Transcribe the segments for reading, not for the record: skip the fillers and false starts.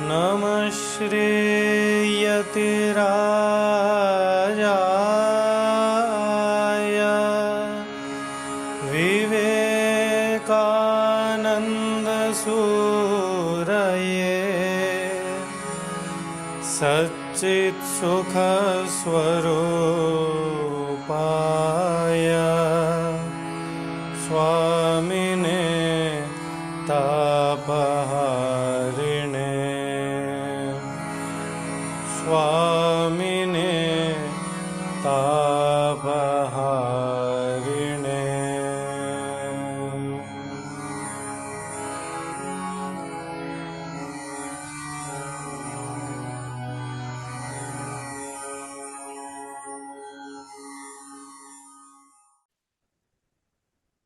नमः श्रीयतिराजाय विवेकानन्दसूरये सच्चित्सुखस्वरूपाय स्वामिने तापहारिणे स्वामिने तापहारिणे।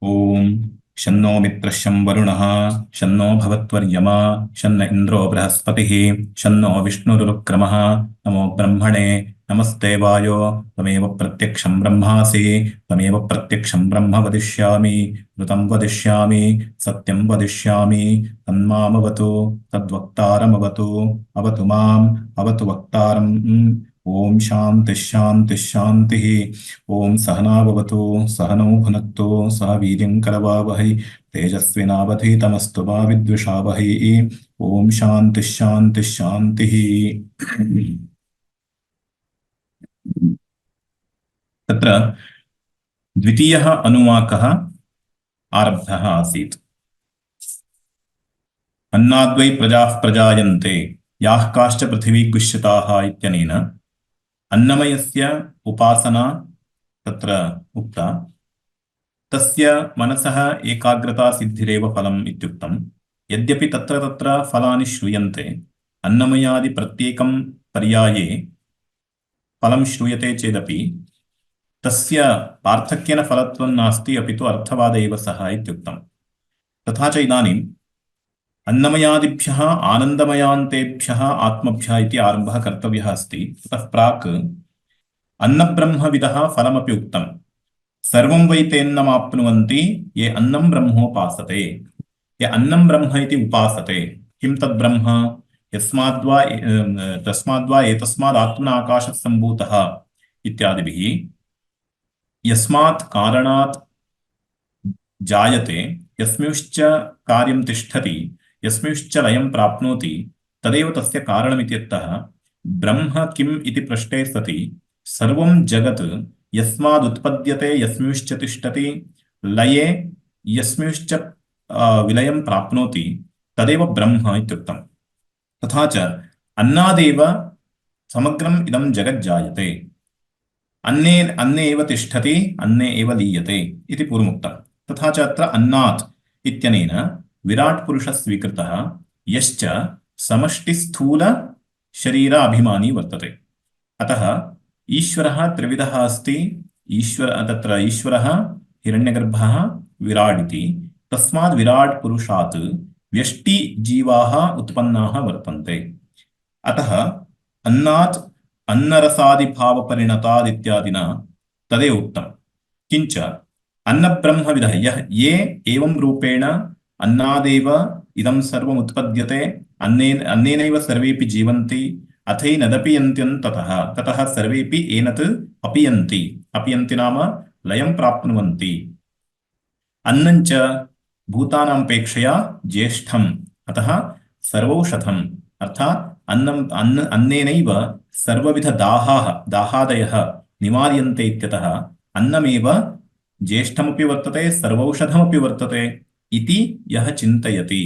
ओम शन्नो मित्रश्यं वरुणः शन्नो भवत्वर्यमा शन्न इन्द्रो बृहस्पतिः शन्नो विष्णुरुक्रमः। नमो ब्रह्मणे नमस्ते वायो त्वमेव प्रत्यक्षं ब्रह्मासि त्वमेव प्रत्यक्षं ब्रह्म वदिष्यामि ऋतं वदिष्यामि सत्यं वदिष्यामि तन्मामवतु तद्वक्तारमवतु अवतु माम् अवतु वक्तारम्। ओम शांति शांति शांतिः। ओम सहनाववतु सहनौ भुनक्तु सह वीर्यं करवावहै तेजस्विनावधीतमस्तु मा विद्विषावहै। ओम शांति शांति शांतिः। तत्र द्वितीयः अनुवाकः आरब्धः आसीत्। अन्नाद्वै प्रजाः प्रजायन्ते याः काश्च पृथिवी गुह्यताः इत्यनेन अन्नमयस्य उपासना तत्र उक्ता। तस्य मनसः एकाग्रता सिद्धिरेव फलम् इत्युक्तम्। यद्यपि तत्र तत्र फलानि श्रूयन्ते अन्नमयादि प्रत्येकं पर्याये फलं श्रूयते चेदपि तस्य पार्थक्येन फलत्वं नास्ति अपितु अर्थवाद एव सः इत्युक्तम्। तथा च इदानीम् अन्नमयादिभ्यः आनन्दमयान्तेभ्यः आत्मभ्यः इति आरम्भः कर्तव्यः अस्ति। ततः प्राक् अन्नब्रह्मविदः फलमपि उक्तम्। सर्वं वै तेन्नमाप्नुवन्ति ये अन्नं ब्रह्मोपासते। ये अन्नं ब्रह्म इति उपासते किं तद् ब्रह्म यस्माद्वा तस्माद्वा एतस्माद् आत्मना आकाशः सम्भूतः इत्यादिभिः यस्मात् कारणात् जायते यस्मिंश्च कार्यं तिष्ठति यस्मिंश्च लयं प्राप्नोति तदेव तस्य कारणमित्यतः ब्रह्म किम् इति पृष्टे सति सर्वं जगत् यस्मादुत्पद्यते यस्मिंश्च तिष्ठति लये यस्मिंश्च विलयं प्राप्नोति तदेव ब्रह्म इत्युक्तम्। तथा च अन्नादेव समग्रम् इदं जगज्जायते अन्ने अन्ने एव तिष्ठति अन्ने एव लीयते इति पूर्वमुक्तम्। तथा च अत्र अन्नात् इत्यनेन विराट् पुरुषः स्वीकृतः यश्च समष्टिस्थूल शरीर अभिमानी वर्तते। अतः ईश्वरः त्रिविधः अस्ति। तत्र ईश्वरः हिरण्यगर्भः विराट् इति। तस्माद् विराट् पुरुषात् व्यष्टिजीवाः उत्पन्नाः वर्तन्ते। अतः अन्नात् अन्नरसादिभावपरिणताद् इत्यादिना तदेव उक्तम्। किञ्च अन्नब्रह्मविदः ये एवं रूपेण अन्नादेव इदं सर्वम् उत्पद्यते अन्नेनैव सर्वेपि जीवन्ति अथैनदपीयन्त्यन्ततः ततः सर्वेपि एनत् अपीयन्ति। अपीयन्ति नाम लयं प्राप्नुवन्ति। अन्नञ्च भूतानामपेक्षया ज्येष्ठम् अतः सर्वौषधम् अर्थात् अन्नेनैव सर्वविधदाहादयः निवार्यन्ते इत्यतः अन्नमेव ज्येष्ठमपि वर्तते सर्वौषधमपि वर्तते इति यः चिन्तयति।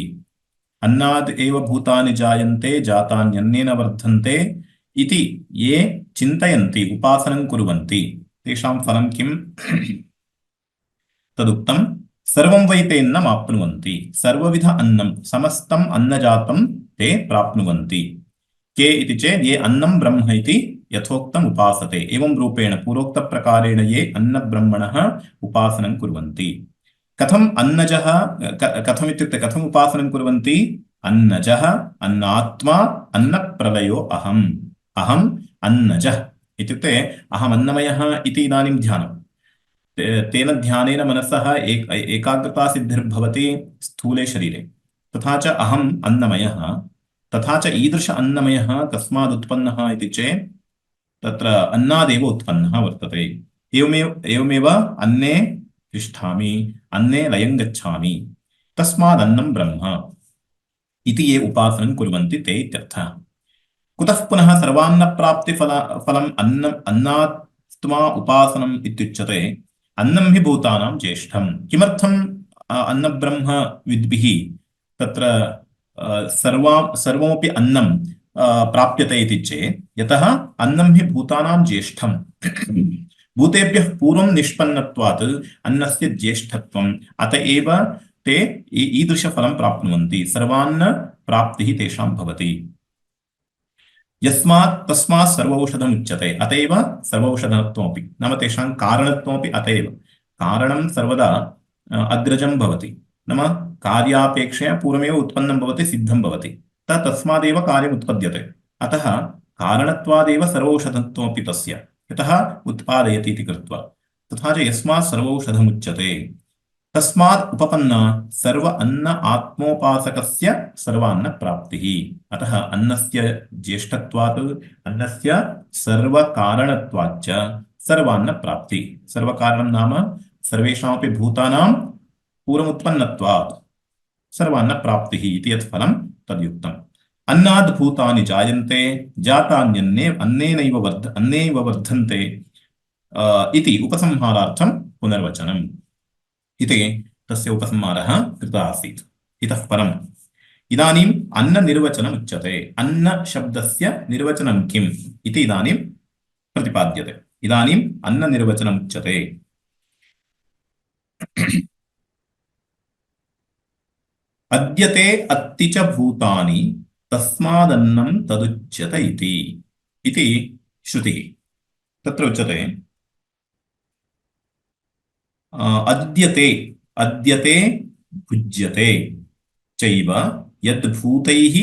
अन्नाद् एव भूतानि जायन्ते जातान्यन्नेन वर्धन्ते इति ये चिन्तयन्ति उपासनं कुर्वन्ति तेषां फलं किम् तदुक्तं। सर्वं वै तेन्नमाप्नुवन्ति सर्वविध अन्नं समस्तम् अन्नजातं ते प्राप्नुवन्ति। के इति चेत् ये अन्नं ब्रह्म इति यथोक्तम् उपासते। एवं रूपेण पूर्वोक्तप्रकारेण ये अन्नब्रह्मणः उपासनं कुर्वन्ति। कथम् अन्नजः कथमित्युक्ते कथम् उपासनं कुर्वन्ति। अन्नजः अन्नात्मा अन्नप्रलयो अहम् अन्नजः इत्युक्ते अहम् अन्नमयः इति इदानीं ध्यानम्। तेन ध्यानेन मनसः एकाग्रता सिद्धिर्भवति स्थूले शरीरे। तथा च अहम् अन्नमयः, तथा च ईदृश अन्नमयः कस्माद् उत्पन्नः इति चेत् तत्र अन्नादेव उत्पन्नः वर्तते। एवमेव अन्ने तिष्ठामि, अन्ने लयं गच्छामि, तस्मादन्नं ब्रह्म इति ये उपासनं कुर्वन्ति ते इत्यर्थः। कुतः पुनः फलम् अन्नात्मा उपासनम् इत्युच्यते? अन्नं हि भूतानां ज्येष्ठम्। किमर्थम् अन्नब्रह्म विद्भिः तत्र सर्वमपि अन्नं प्राप्यते इति चेत् यतः अन्नं हि भूतानां ज्येष्ठम्। भूतेभ्यः पूर्वं निष्पन्नत्वात् अन्नस्य ज्येष्ठत्वम्, अत एव ते ईदृशफलं प्राप्नुवन्ति, सर्वान्न प्राप्तिः तेषां भवति। यस्मात् तस्मात् सर्वौषधम् उच्यते, अतएव सर्वौषधत्वमपि, नाम तेषां कारणत्वमपि अतएव। कारणं सर्वदा अग्रजं भवति, नाम कार्यापेक्षया पूर्वमेव उत्पन्नं भवति, सिद्धं भवति, तस्मादेव कार्यम् उत्पद्यते। अतः कारणत्वादेव सर्वौषधत्वमपि तस्य, यतः उत्पादयति इति कृत्वा। तथा च यस्मात् सर्वौषधम् उच्यते, तस्मात् उपपन्ना सर्व अन्न आत्मोपासकस्य सर्वान्न प्राप्तिः। अतः अन्नस्य ज्येष्ठत्वात्, अन्नस्य सर्वकारणत्वाच्च सर्वान्न प्राप्ति। सर्वकारणं नाम सर्वेषामपि भूतानां पूर्वमुत्पन्नत्वात् सर्वान्न प्राप्तिः इति यत् फलं तद्युक्तम्। अन्नाद् भूतानि जायन्ते, जातान्यन्ने अन्नेनैव वर्धन्ते इति उपसंहारार्थं पुनर्वचनम् इति तस्य उपसंहारः कृतः आसीत्। इतः परम् इदानीम् अन्ननिर्वचनम् उच्यते। अन्नशब्दस्य निर्वचनं किम् इति इदानीं प्रतिपाद्यते। इदानीम् अन्ननिर्वचनम् उच्यते। अद्यते अत्ति च भूतानि तस्मादन्नं तदुच्यते इति श्रुतिः। तत्र उच्यते अद्यते भुज्यते चैव यद्भूतैः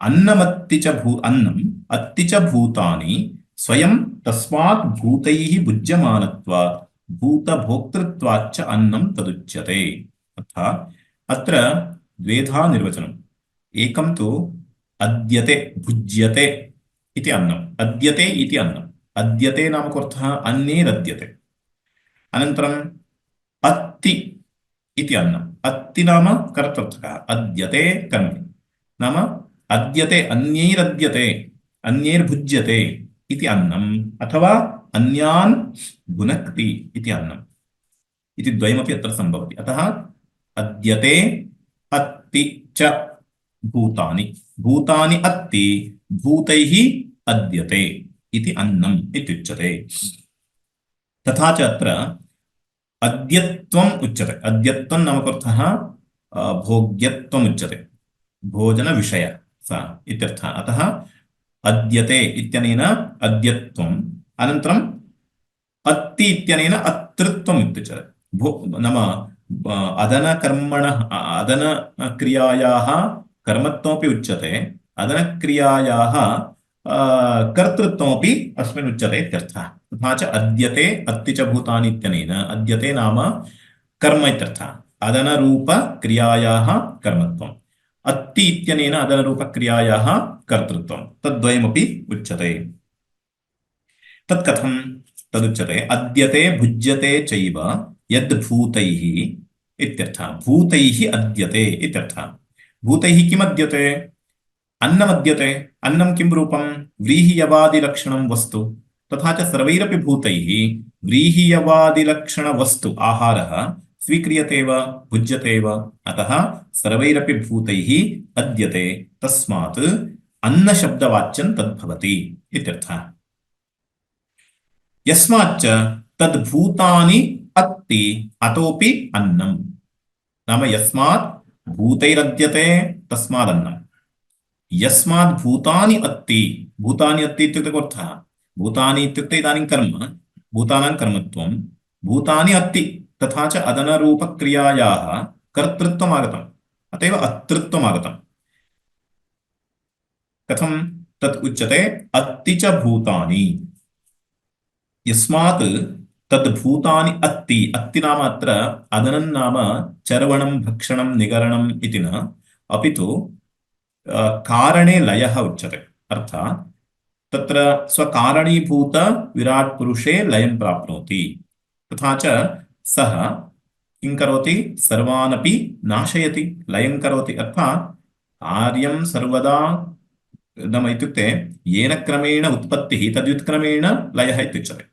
अन्नम् अत्ति च भूतानि स्वयं तस्मात् भूतैः भुज्यमानत्वात् भूतभोक्तृत्वाच्च अन्नं तदुच्यते। अर्थात् अत्र द्वेधा निर्वचनम्। एकं तु अद्यते भुज्यते इति अन्नम्, अद्यते इति अन्नम्। अद्यते नाम कोऽर्थः? अन्नेरद्यते। अनन्तरम् अत्ति इति अन्नम्। अत्ति नाम कर्तृर्थकः, अद्यते कर्मणि, नाम अद्यते अन्यैरद्यते, अन्यैर्भुज्यते इति अन्नम्, अथवा अन्यान् भुनक्ति इति अन्नम्, इति द्वयमपि अत्र सम्भवति। अतः अद्यते अत्ति च भूतानि, भूतानि अत्ति, भूतैः अद्यते इति अन्नम् इत्युच्यते। तथा च अत्र अद्यत्वम् उच्यते। अद्यत्वं नाम कोऽर्थः? भोग्यत्वम् उच्यते, भोजनविषय सा इत्यर्थः। अतः अद्यते इत्यनेन अद्यत्वम्, अनन्तरम् अत्ति इत्यनेन अतृत्वम् इत्युच्यते। नाम अदनक्रियायाः कर्मत्वमपि उच्यते, अदनक्रियायाः कर्तृत्वमपि अस्मिन् उच्यते इत्यर्थः। तथा च अद्यते अत्ति च भूतानि इत्यनेन अद्यते नाम कर्म इत्यर्थः, अदनरूपक्रियायाः कर्मत्वम्। अत्ति इत्यनेन अदनरूपक्रियायाः कर्तृत्वं, तद्वयमपि उच्यते। तत्कथं तदुच्यते? अद्यते भुज्यते चैव यद्भूतैः इत्यर्थः। भूतैः अद्यते इत्यर्थः। भूतैः किमद्यते? अन्नमद्यते। अन्नं किं रूपं? व्रीहियवादिलक्षणं वस्तु। तथा च सर्वैरपि भूतैः व्रीहियवादिलक्षणवस्तु आहारः स्वीक्रियते वा, भुज्यते वा। अतः सर्वैरपि भूतैः अद्यते, तस्मात् अन्नशब्दवाच्यं तद्भवति इत्यर्थः। यस्माच्च तद्भूतानि अत्ति अतोपि अन्नम्, नाम यस्मात् भूतैरद्यते तस्मादन्नम्। यस्मात् भूतानि अत्ति, भूतानि अत्ति इत्युक्ते कोऽर्थः? भूतानि इत्युक्ते इदानीं कर्म, भूतानां कर्मत्वं, भूतानि अत्ति, तथा च अदनरूपक्रियायाः कर्तृत्वम् आगतम्, अत एव अतृत्वम् आगतम्। कथं तत् उच्यते? अत्ति च भूतानि, यस्मात् तद्भूतानि अत्ति अत्ति नाम अत्र अदनं नाम चर्वणं भक्षणं निगरणम् इति न अपि तु कारणे लयः उच्यते अर्थात् तत्र स्वकारणीभूत विराट् पुरुषे लयं प्राप्नोति तथा च सः किं करोति सर्वानपि नाशयति लयं करोति अर्थात् कार्यं सर्वदा नाम इत्युक्ते येन क्रमेण उत्पत्तिः तद्युत्क्रमेण लयः इत्युच्यते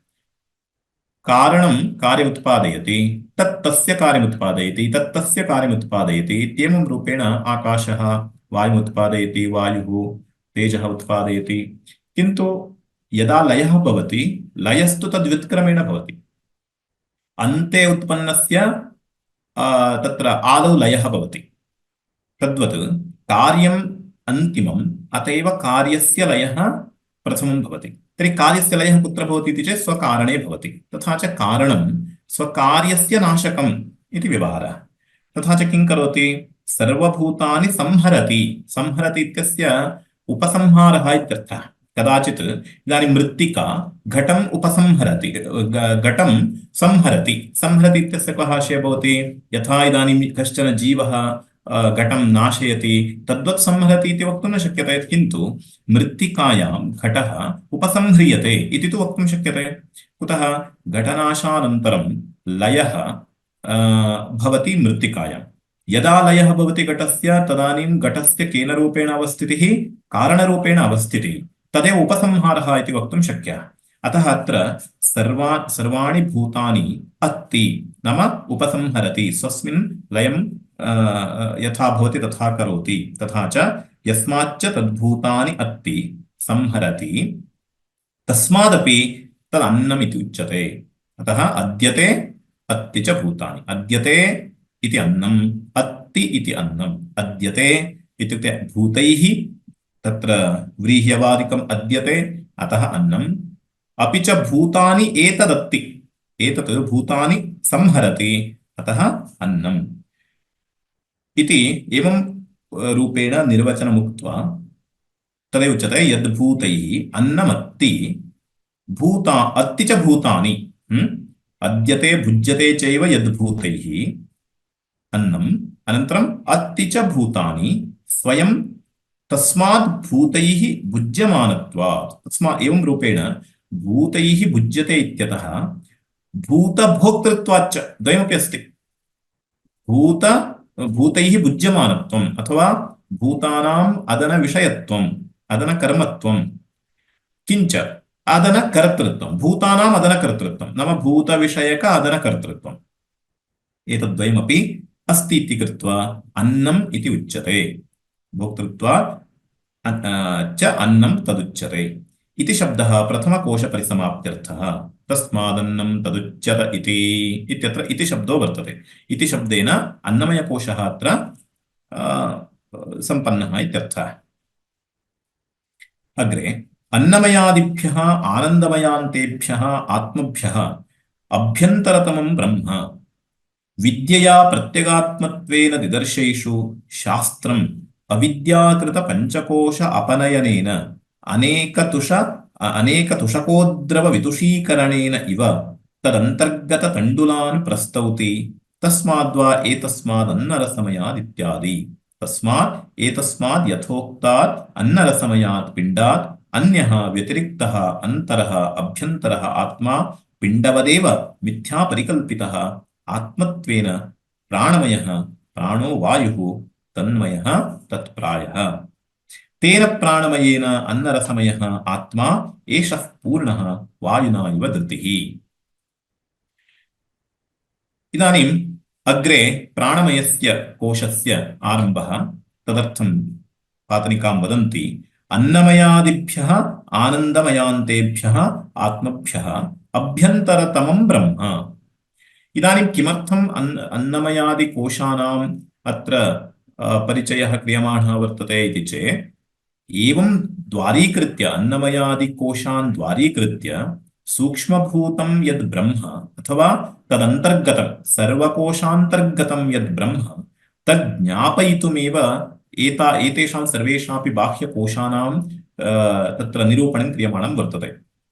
कारणं कार्यमुत्पादयति तत्तस्य कार्यमुत्पादयति तत्तस्य कार्यमुत्पादयति इत्येवं रूपेण आकाशः वायुमुत्पादयति वायुः तेजः उत्पादयति किन्तु यदा लयः भवति लयस्तु तद्व्युत्क्रमेण भवति अन्ते उत्पन्नस्य तत्र आदौ लयः भवति तद्वत् कार्यम् अन्तिमम् अत एव कार्यस्य लयः प्रथमं भवति तर्हि कार्यस्य लयः कुत्र भवति इति चेत् स्वकारणे भवति तथा च कारणं स्वकार्यस्य नाशकम् इति व्यवहारः तथा च किं करोति सर्वभूतानि संहरति संहरति इत्यस्य उपसंहारः इत्यर्थः कदाचित् इदानीं मृत्तिका घटम् उपसंहरति घटं संहरति संहरति इत्यस्य कः आशयः भवति यथा इदानीं कश्चन जीवः घटं नाशयति तद्वत् संहरति इति वक्तुं न शक्यते किन्तु मृत्तिकायां घटः उपसंह्रियते इति तु वक्तुं शक्यते कुतः घटनाशानन्तरं लयः भवति मृत्तिकायां यदा लयः भवति घटस्य तदानीं घटस्य केन रूपेण अवस्थितिः कारणरूपेण अवस्थितिः तदेव उपसंहारः इति वक्तुं शक्यः अतः अत्र सर्वाणि भूतानि अत्ति नाम उपसंहरति स्वस्मिन् लयं यथा भवति तथा करोति तथा च यस्माच्च तद्भूतानि अत्ति संहरति तस्मादपि तदन्नमिति उच्यते अतः अद्यते अत्ति च भूतानि अद्यते इति अन्नम् अत्ति इति अन्नम् अद्यते इत्युक्ते भूतैः तत्र व्रीह्यवादिकम् अद्यते अतः अन्नम् अपि च भूतानि एतदत्ति एतत् भूतानि संहरति अतः अन्नम् इति एवं रूपेण निर्वचनमुक्त्वा तदेव उच्यते यद्भूतैः अन्नमत्ति भूता अत्ति च भूतानि अद्यते भुज्यते चैव यद्भूतैः अन्नम् अनन्तरम् अत्ति च भूतानि स्वयं तस्मात् भूतैः भुज्यमानत्वात् तस्मात् एवं रूपेण भूतैः भुज्यते इत्यतः भूतभोक्तृत्वाच्च द्वयमपि अस्ति भूतैः भुज्यमानत्वम् अथवा भूतानाम् अदनविषयत्वम् अदनकर्मत्वं किञ्च अदनकर्तृत्वं भूतानाम् अदनकर्तृत्वं नाम भूतविषयक अदनकर्तृत्वम् एतद्वयमपि अस्ति इति कृत्वा अन्नम् इति उच्यते भोक्तृत्वात् च अन्नं तदुच्यते इति शब्दः प्रथमकोशपरिसमाप्त्यर्थः तस्मादन्नं तदुच्यत इति इत्यत्र इति शब्दो वर्तते इति शब्देन अन्नमयकोशः अत्र सम्पन्नः इत्यर्थः अग्रे अन्नमयादिभ्यः आनन्दमयान्तेभ्यः आत्मभ्यः अभ्यन्तरतमं ब्रह्म विद्यया प्रत्यगात्मत्वेन दिदर्शेषु शास्त्रम् अविद्याकृत पंचकोश अपनयनेन अनेकतुषकोद्रव विदुषीकरणेन इव तदन्तर्गत तण्डुलान् प्रस्तौति तस्माद्वा एतस्मादन्नरसमयात् इत्यादि तस्मात् एतस्माद् यथोक्तात् अन्नरसमयात् पिण्डात् अन्यः व्यतिरिक्तः अन्तरः अभ्यन्तरः आत्मा पिण्डवदेव मिथ्या परिकल्पितः आत्मत्वेन प्राणमयः प्राणो वायुः तन्मयः तत्प्रायः तेन प्राणमयेन अन्नरसमयः आत्मा एषः पूर्णः वायुना इव धृतिः इदानीम् अग्रे प्राणमयस्य कोशस्य आरम्भः तदर्थं पातनिकां वदन्ति अन्नमयादिभ्यः आनन्दमयान्तेभ्यः आत्मभ्यः अभ्यन्तरतमं ब्रह्म इदानीं किमर्थम् अन्नमयादिकोशानाम् अत्र परिचयः क्रियमाणः वर्तते इति चेत् एवं द्वारीकृत्य अन्नमयादिकोशान् द्वारीकृत्य सूक्ष्मभूतं यद् ब्रह्म अथवा तदन्तर्गतं सर्वकोशान्तर्गतं यद् ब्रह्म तद् ज्ञापयितुमेव एतेषां सर्वेषामपि बाह्यकोशानां तत्र निरूपणं क्रियमाणं वर्तते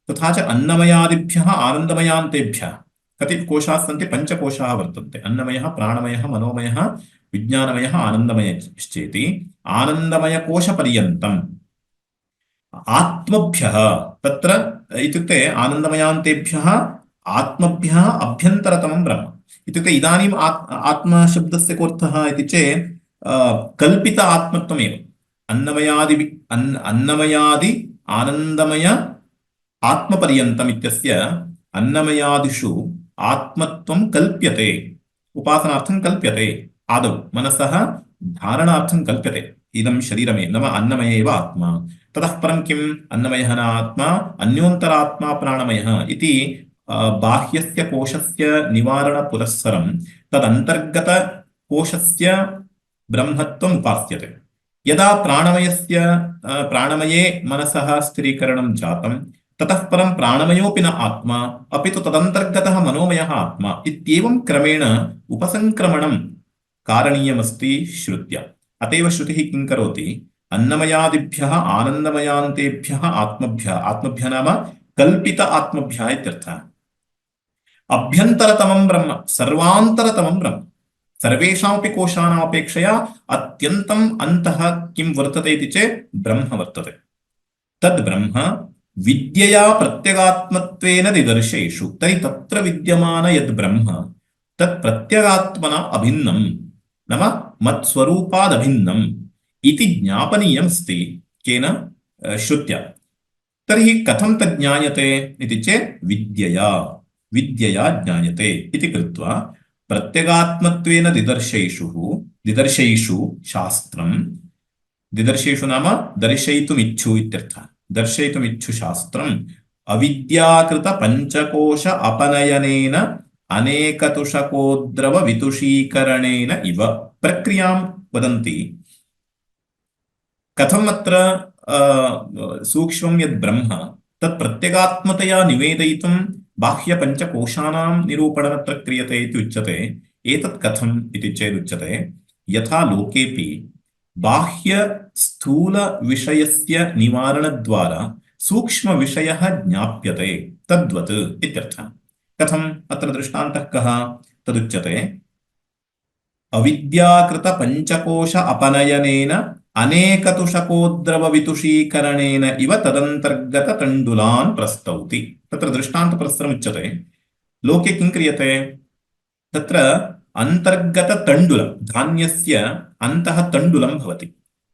तथा च अन्नमयादिभ्यः आनन्दमयान्तेभ्यः कति कोशाः सन्ति? पञ्चकोशाः वर्तन्ते। अन्नमयः, प्राणमयः, मनोमयः, विज्ञानमयः, आनन्दमयश्चेति आनन्दमयकोशपर्यन्तम् आत्मभ्यः, तत्र इत्युक्ते आनन्दमयान्तेभ्यः आत्मभ्यः अभ्यन्तरतमं ब्रह्म इत्युक्ते इदानीम् आत्मशब्दस्य कोऽर्थः इति चेत् कल्पित आत्मत्वमेव। अन्नमयादि आनन्दमय आत्मपर्यन्तम् इत्यस्य अन्नमयादिषु आत्मत्वं कल्प्यते, उपासनार्थं कल्प्यते, आदौ मनसः धारणार्थं कल्प्यते। इदं शरीरमे नाम अन्नमय एव आत्मा। ततः परं किम्? अन्नमयः न आत्मा, अन्योन्तरात्मा प्राणमयः इति बाह्यस्य कोशस्य निवारणपुरस्सरं तदन्तर्गतकोशस्य ब्रह्मत्वम् उपास्यते। यदा प्राणमये मनसः स्थिरीकरणं जातं, ततः परं प्राणमयोऽपि न आत्मा, अपि तु तदन्तर्गतः मनोमयः आत्मा इत्येवं क्रमेण उपसङ्क्रमणं कारणीयमस्ति श्रुत्या। अतएव श्रुतिः किं करोति? अन्नमयादिभ्यः आनन्दमयान्तेभ्यः आत्मभ्यः नाम कल्पित आत्मभ्यः इत्यर्थः। अभ्यन्तरतमं ब्रह्म, सर्वान्तरतमं ब्रह्म, सर्वेषामपि कोशानाम् अपेक्षया अत्यन्तम् अन्तः किं वर्तते इति चेत् ब्रह्म वर्तते। तद् ब्रह्म विद्यया प्रत्यगात्मत्वेन दिदर्शेषु, तर्हि तत्र विद्यमान यद् ब्रह्म तत् प्रत्यगात्मना अभिन्नं नाम मत्स्वरूपादभिन्नम् इति ज्ञापनीयमस्ति। केन? श्रुत्या। तर्हि कथं तत् ज्ञायते इति चेत् विद्यया ज्ञायते इति कृत्वा प्रत्यगात्मत्वेन दिदर्शेषु शास्त्रं, दिदर्शेषु नाम दर्शयितुमिच्छु इत्यर्थः। दर्शयितुमिच्छु शास्त्रम् अविद्याकृत पञ्चकोश अपनयनेन अनेकतुषकोद्रव वितुषीकरणेन इव प्रक्रियां वदन्ति। कथम् अत्र सूक्ष्मं यद् ब्रह्म तत् प्रत्यगात्मतया निवेदयितुं बाह्यपञ्चकोशानां निरूपणमत्र क्रियते इति उच्यते। एतत् कथम् इति चेदुच्यते यथा लोकेऽपि बाह्यस्थूलविषयस्य निवारणद्वारा सूक्ष्मविषयः ज्ञाप्यते तद्वत् इत्यर्थः। कथम्? अत्र दृष्टान्तः कः? तदुच्यते अविद्याकृत पञ्चकोश अपनयनेन अनेकतुषकोद्रव वितुषीकरणेन इव तदन्तर्गत तण्डुलान् प्रस्तौति। तत्र दृष्टान्तप्रस्तरमुच्यते। लोके किं क्रियते? तत्र अन्तर्गत तण्डुलं, धान्यस्य अन्तः तण्डुलं भवति।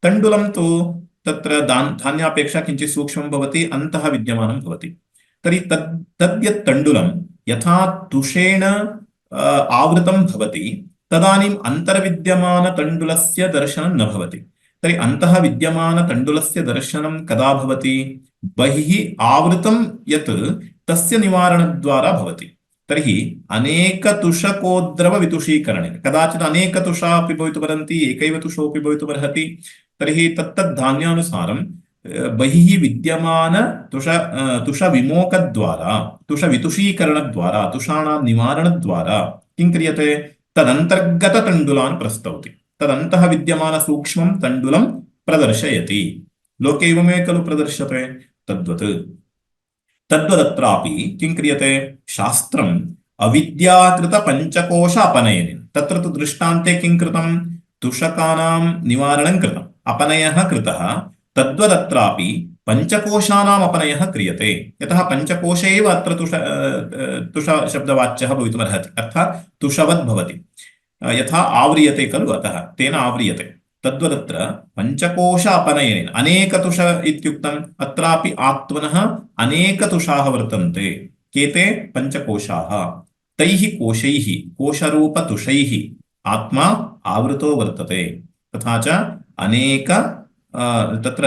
तण्डुलं तु तत्र धान्यापेक्षा किञ्चित् सूक्ष्मं भवति, अन्तः विद्यमानं भवति। तर्हि तद्यत् तण्डुलं यथा तुषेण आवृतं भवति तदानीम् अन्तर्विद्यमानतण्डुलस्य दर्शनं न भवति। तर्हि अन्तः विद्यमानतण्डुलस्य दर्शनं कदा भवति? बहिः आवृतं यत् तस्य निवारणद्वारा भवति। तर्हि अनेकतुषकोद्रव वितुषीकरणेन, कदाचित् अनेकतुषा अपि भवितुमर्हन्ति, एकैव तुषोऽपि भवितुमर्हति। तर्हि तत्तद्धान्यानुसारं बहिः विद्यमान तुषविमोकद्वारा, तुषवितुषीकरणद्वारा, तुषाणां निवारणद्वारा किं क्रियते? तदन्तर्गततण्डुलान् प्रस्तौति। तदन्तः विद्यमानसूक्ष्मं तण्डुलं प्रदर्शयति। लोके एवमेव खलु प्रदर्श्यते। तद्वदत्रापि किं क्रियते? शास्त्रम् अविद्याकृत पञ्चकोश अपनयनेन, तत्र तु दृष्टान्ते किं कृतं? तुषकानां निवारणं कृतम्, अपनयः कृतः। तद्वदत्रापि पञ्चकोशानाम् अपनयः क्रियते। यतः पञ्चकोशे एव अत्र तुष शब्दवाच्यः भवितुमर्हति, अर्थात् तुषवद् भवति। यथा आव्रियते खलु, अतः तेन आव्रियते। तद्वदत्र पञ्चकोश अपनयनेन, अनेकतुष इत्युक्तम्, अत्रापि आत्मनः अनेकतुषाः वर्तन्ते। केते? पञ्चकोशाः। तैः कोशैः, कोशरूपतुषैः आत्मा आवृतो वर्तते। तथा च अनेक तत्र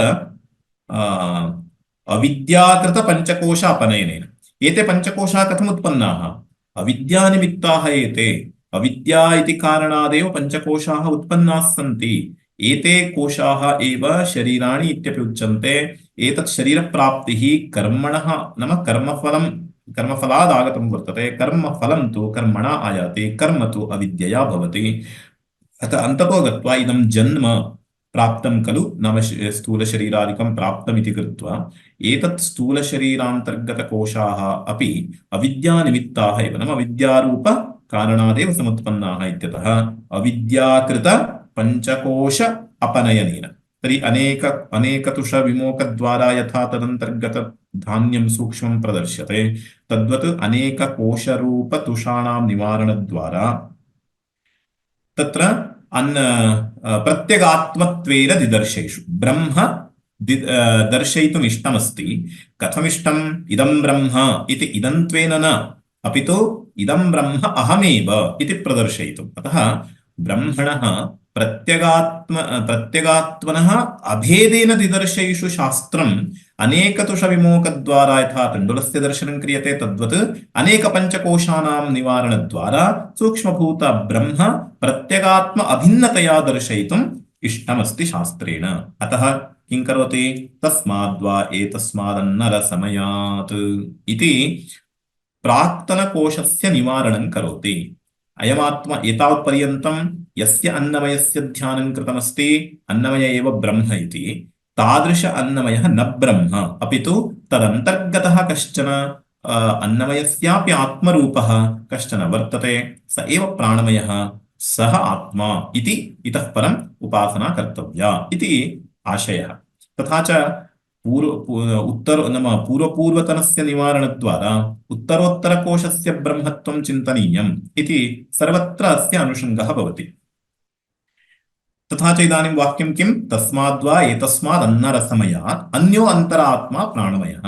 अविद्याकृत पञ्चकोश अपनयनेन। एते पञ्चकोशाः कथम् उत्पन्नाः? अविद्यानिमित्ताः एते। अविद्या इति कारणादेव पञ्चकोशाः उत्पन्नाः सन्ति। एते कोशाः एव शरीराणि इत्यपि उच्यन्ते। एतत् शरीरप्राप्तिः कर्मणः नाम कर्मफलाद् आगतं वर्तते। कर्मफलं तु कर्मणा आयाति, कर्म तु अविद्यया भवति। अतः अन्ततो गत्वा इदं जन्म प्राप्तं खलु नाम स्थूलशरीरादिकं प्राप्तमिति कृत्वा एतत् स्थूलशरीरान्तर्गतकोशाः अपि अविद्यानिमित्ताः एव नाम अविद्यारूपकारणादेव समुत्पन्नाः इत्यतः अविद्याकृतपञ्चकोश अपनयनेन तर्हि अनेकतुषविमोकद्वारा यथा तदन्तर्गत धान्यं सूक्ष्मं प्रदर्श्यते तद्वत् अनेककोशरूपतुषाणां निवारणद्वारा तत्र प्रत्यगात्मत्वेन दिदर्शेषु ब्रह्म दर्शयितुम् इष्टमस्ति कथमिष्टम् इदं ब्रह्म इति इदन्त्वेन न अपि तु इदं ब्रह्म अहमेव इति प्रदर्शयितुम् अतः ब्रह्मणः प्रत्यगात्मनः अभेदेन दिदर्शयिषु शास्त्रम् अनेकतुषविमोकद्वारा यथा तण्डुलस्य दर्शनं क्रियते तद्वत् अनेकपञ्चकोशानां निवारणद्वारा सूक्ष्मभूत ब्रह्म प्रत्यगात्म अभिन्नतया दर्शयितुम् इष्टमस्ति शास्त्रेण अतः किं करोति तस्माद्वा एतस्मादन्नरसमयात् इति प्राक्तनकोशस्य निवारणं करोति अयमात्मा एतावत्पर्यन्तं यस्य अन्नमयस्य ध्यानं कृतमस्ति अन्नमय एव ब्रह्म इति तादृश अन्नमयः न ब्रह्म अपि तु तदन्तर्गतः कश्चन अन्नमयस्यापि आत्मरूपः कश्चन वर्तते स एव प्राणमयः सः आत्मा इति इतः परम् उपासना कर्तव्या इति आशयः तथा च पूर्वपूर्वतनस्य निवारणद्वारा उत्तरोत्तरकोशस्य ब्रह्मत्वं चिन्तनीयम् इति सर्वत्र अस्य अनुषङ्गः भवति तथा च इदानीं वाक्यं किं तस्माद्वा एतस्मादन्नरसमयात् अन्यो अन्तरात्मा प्राणमयः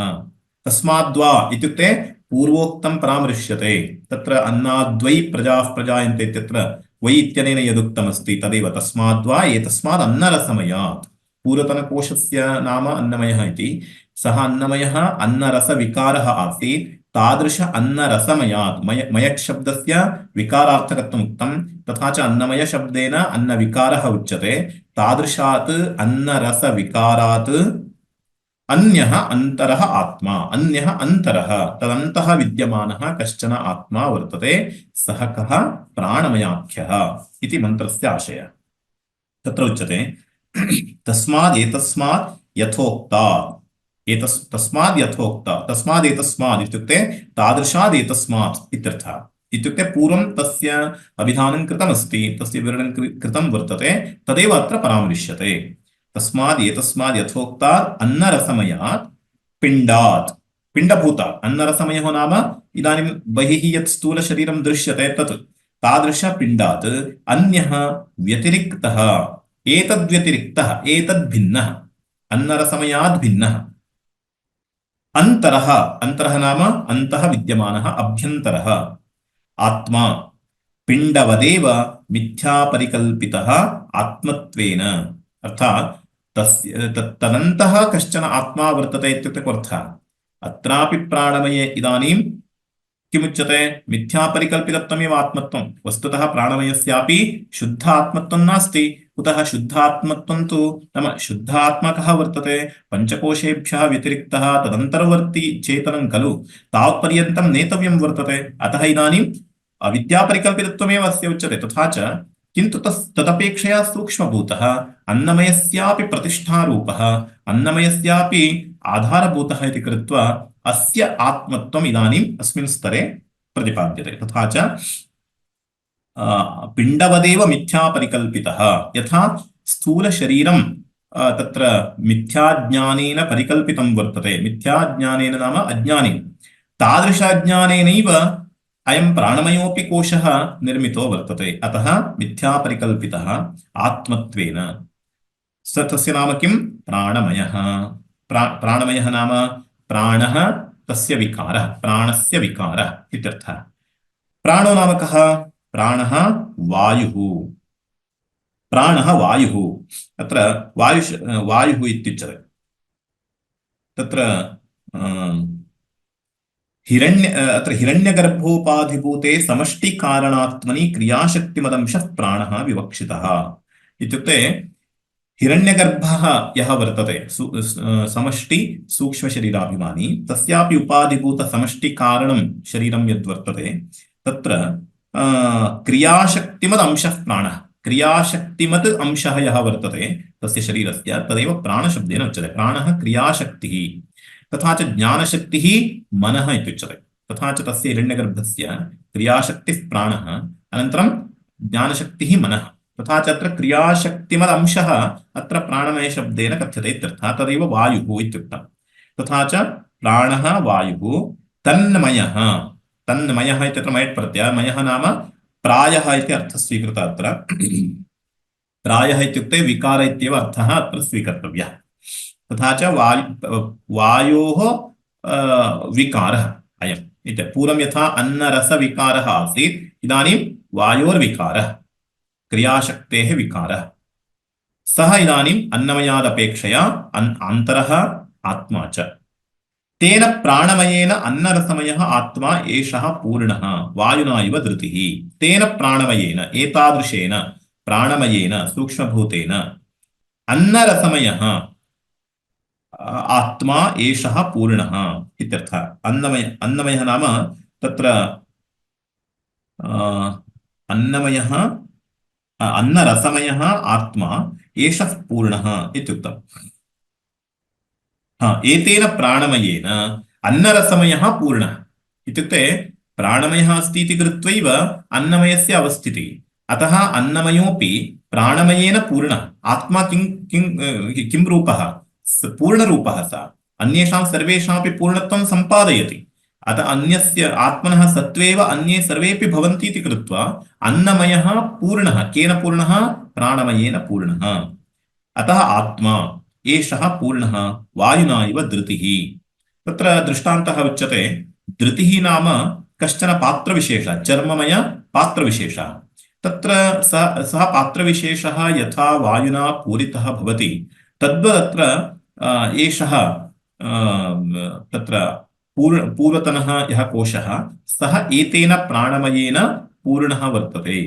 तस्माद्वा इत्युक्ते पूर्वोक्तं परामृश्यते तत्र अन्नाद्वै प्रजाः प्रजायन्ते इत्यत्र वै इत्यनेन यदुक्तमस्ति तदेव तस्माद्वा एतस्मादन्नरसमयात् पूर्वतनकोशस्य नाम अन्नमयः इति सः अन्नमयः अन्नरसविकारः आसीत् तादृश अन्नरसमयात् मयशब्दस्य विकारार्थकत्वम् उक्तं तथा च अन्नमयशब्देन अन्नविकारः उच्यते तादृशात् अन्नरसविकारात् अन्यः अन्तरः आत्मा अन्यः अन्तरः तदन्तः विद्यमानः कश्चन आत्मा वर्तते सः कः प्राणमयाख्यः इति मन्त्रस्य आशयः तत्र उच्यते तस्माद् एतस्मात् यथोक्तात् तस्माद् एतस्माद् इत्युक्ते तादृशाद् एतस्मात् इत्यर्थः इत्युक्ते पूर्वं तस्य अभिधानं कृतमस्ति तस्य विवरणं कृतं वर्तते तदेव अत्र परामृश्यते तस्माद् एतस्माद् यथोक्तात् अन्नरसमयात् पिण्डात् पिण्डभूतात् अन्नरसमयो नाम इदानीं बहिः यत् स्थूलशरीरं दृश्यते तत् तादृशपिण्डात् अन्यः व्यतिरिक्तः एतद्व्यतिरिक्तः एतद्भिन्नः अन्नरसमयात् भिन्नः अन्तरः अन्तरः नाम अन्तः विद्यमानः अभ्यन्तरः आत्मा पिण्डवदेव मिथ्यापरिकल्पितः आत्मत्वेन अर्थात् तदन्तः कश्चन आत्मा वर्तते इत्युक्ते कोऽर्थः अत्रापि प्राणमये इदानीं किमुच्यते मिथ्यापरिकल्पितत्वमेव आत्मत्वं वस्तुतः प्राणमयस्यापि शुद्ध आत्मत्वं नास्ति कुतः शुद्धात्मत्वं तु नाम शुद्धात्मकः वर्तते पञ्चकोशेभ्यः व्यतिरिक्तः तदन्तर्वर्ती चेतनं खलु तावत्पर्यन्तं नेतव्यं वर्तते अतः इदानीम् अविद्यापरिकल्पितत्वमेव अस्य उच्यते तथा च किन्तु तदपेक्षया सूक्ष्मभूतः अन्नमयस्यापि प्रतिष्ठारूपः अन्नमयस्यापि आधारभूतः इति कृत्वा अस्य आत्मत्वम् इदानीम् अस्मिन् स्तरे प्रतिपाद्यते तथा च पिण्डवदेव मिथ्यापरिकल्पितः यथा स्थूलशरीरं तत्र मिथ्याज्ञानेन परिकल्पितं वर्तते मिथ्याज्ञानेन नाम अज्ञानेन तादृशाज्ञानेनैव अयं प्राणमयोऽपि कोशः निर्मितो वर्तते अतः मिथ्यापरिकल्पितः आत्मत्वेन तस्य नाम किं प्राणमयः प्राणमयः नाम प्राणः तस्य विकारः प्राणस्य विकारः इत्यर्थः प्राणो नाम कः प्राणः वायुः अत्र वायुः इत्युच्यते तत्र अत्र हिरण्यगर्भोपाधिभूते समष्टिकारणात्मनि क्रियाशक्तिमदंशः प्राणः विवक्षितः इत्युक्ते हिरण्यगर्भः यः वर्तते समष्टि सूक्ष्मशरीराभिमानी तस्यापि उपाधिभूतसमष्टिकारणं शरीरं यद्वर्तते तत्र क्रियाशक्तिमद् अंशः प्राणः क्रियाशक्तिमत् अंशः यः वर्तते तस्य शरीरस्य तदेव प्राणशब्देन उच्यते प्राणः क्रियाशक्तिः तथा च ज्ञानशक्तिः मनः इत्युच्यते तथा च तस्य हिरण्यगर्भस्य क्रियाशक्तिः प्राणः अनन्तरं ज्ञानशक्तिः मनः तथा च अत्र क्रियाशक्तिमदंशः अत्र प्राणमयशब्देन कथ्यते इत्यर्थः तदेव वायुः इत्युक्तम् तथा च प्राणः वायुः तन्मयः तन्मयः इत्यत्र मयट् प्रत्ययः मयः नाम प्रायः इति अर्थः स्वीकृतः अत्र प्रायः इत्युक्ते विकार इत्येव अर्थः अत्र स्वीकर्तव्यः तथा च वायोः विकारः अयम् इति पूर्वं यथा अन्नरसविकारः आसीत् इदानीं वायोर्विकारः क्रियाशक्तेः विकारः सः इदानीम् अन्नमयादपेक्षया अन्तरः आत्मा च तेन प्राणमयेन अन्नरसमयः आत्मा एषः पूर्णः वायुना इव धृतिः तेन प्राणमयेन एतादृशेन प्राणमयेन सूक्ष्मभूतेन अन्नरसमयः आत्मा एषः पूर्णः इत्यर्थः अन्नमयः नाम तत्र अन्नमयः अन्नरसमयः आत्मा एषः पूर्णः इत्युक्तम् एतेन प्राणमयेन अन्नरसमयः पूर्णः इत्युक्ते प्राणमयः अस्ति इति कृत्वैव अन्नमयस्य अवस्थितिः अतः अन्नमयोऽपि प्राणमयेन पूर्णः आत्मा किं रूपः पूर्णरूपः सः अन्येषां सर्वेषामपि पूर्णत्वं सम्पादयति अतः अन्यस्य आत्मनः सत्त्वेव अन्ये सर्वेपि भवन्ति इति कृत्वा अन्नमयः पूर्णः केन पूर्णः प्राणमयेन पूर्णः अतः आत्मा एषः पूर्णः वायुना इव धृतिः तत्र दृष्टान्तः उच्यते धृतिः नाम कश्चन पात्रविशेषः चर्ममय पात्रविशेषः तत्र सः पात्रविशेषः यथा वायुना पूरितः भवति तद्वदत्र एषः तत्र पूर्वतनः यः कोशः सः एतेन प्राणमयेन पूर्णः वर्तते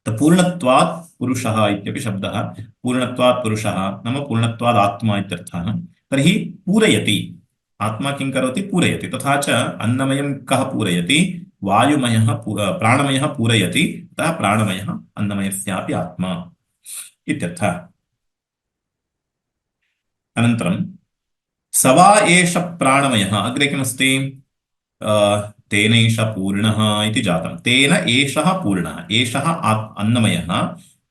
पूर्णत्वात् पुरुषः इत्यपि शब्दः पूर्णत्वात् पुरुषः नाम पूर्णत्वात् आत्मा इत्यर्थः तर्हि पूरयति आत्मा किं करोति पूरयति तथा च अन्नमयं कः पूरयति वायुमयः प्राणमयः पूरयति अतः प्राणमयः अन्नमयस्यापि आत्मा इत्यर्थः अनन्तरं स वा एष प्राणमयः अग्रे किमस्ति तेनैष पूर्णः इति जातं तेन एषः पूर्णः एषः अन्नमयः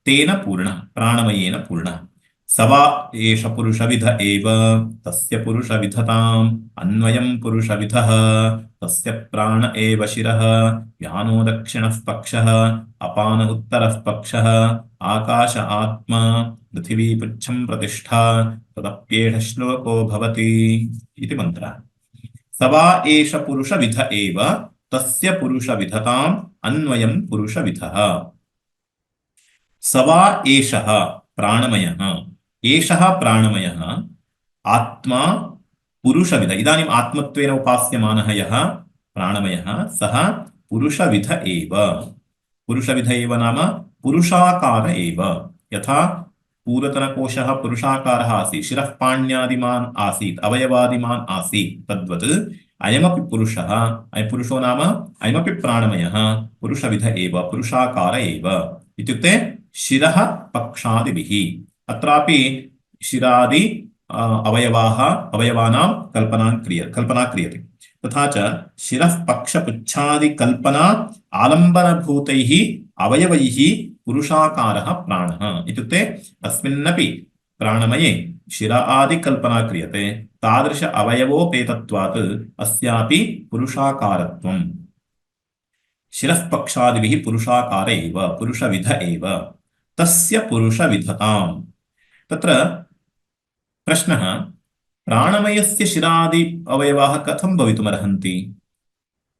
तेन पूर्णः प्राणमयेन पूर्णः स वा एष पुरुषविध एव तस्य पुरुषविधताम् अन्वयं पुरुषविधः तस्य प्राण एव शिरः व्यानो दक्षिणः पक्षः अपान उत्तरः पक्षः आकाश आत्मा पृथिवी पुच्छं प्रतिष्ठा तदप्येष श्लोको भवति इति मन्त्रः स वा एष पुरुषविध एव तस्य पुरुषविधताम् अन्वयं पुरुषविधः स वा एषः प्राणमयः एषः प्राणमयः आत्मा पुरुषविध इदानीम् आत्मत्वेन उपास्यमानः यः प्राणमयः सः पुरुषविध एव नाम पुरुषाकार एव यथा पूर्वतनकोशः पुरुषाकारः आसीत् शिरः पाण्यादिमान् आसीत् अवयवादिमान् आसीत् तद्वत् अयमपि पुरुषः पुरुषो नाम अयमपि प्राणमयः पुरुषविध एव पुरुषाकार एव इत्युक्ते शिरः पक्षादिभिः अत्रापि शिरादि अवयवानां कल्पना क्रियते तथा च शिरः पक्षपुच्छादि कल्पना आलम्बनभूतैः अवयवैः पुरुषाकारः प्राणः इत्युक्ते अस्मिन्नपि प्राणमये शिर आदि कल्पना क्रियते तादृश अवयवोपेतत्वात् अस्यापि पुरुषाकारत्वम् शिरः पक्षादिभिः पुरुषाकार एव पुरुषविध एव तस्य पुरुषविधताम् तत्र प्रश्नः प्राणमयस्य शिरादि अवयवाः कथं भवितुमर्हन्ति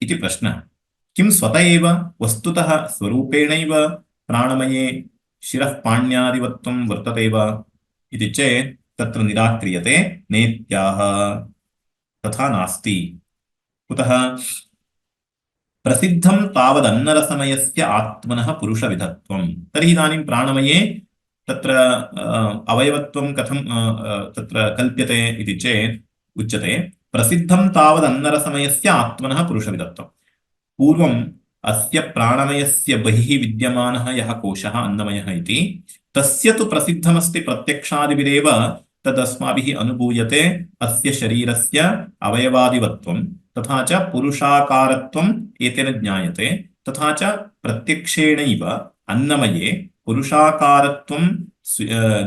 इति प्रश्नः किं स्वत एव वस्तुतः स्वरूपेणैव प्राणमये शिरः पाण्यादिवत्वं वर्तते वा इति चेत् तत्र निराक्रियते नेत्याह तथा नास्ति कुतः प्रसिद्धं तावदन्नरसमयस्य आत्मनः पुरुषविधत्वं तर्हि इदानीं प्राणमये तत्र अवयवत्वं कथं तत्र कल्प्यते इति चेत् उच्यते प्रसिद्धं तावदन्नरसमयस्य आत्मनः पुरुषविधत्वं पूर्वं अस्य प्राणमयस्य बहिः विद्यमानः यः कोशः अन्नमयः इति तस्य तु प्रसिद्धमस्ति प्रत्यक्षादिभिरेव तदस्माभिः अनुभूयते अस्य शरीरस्य अवयवादिवत्वं तथा च पुरुषाकारत्वम् एतेन ज्ञायते तथा च प्रत्यक्षेणैव अन्नमये पुरुषाकारत्वं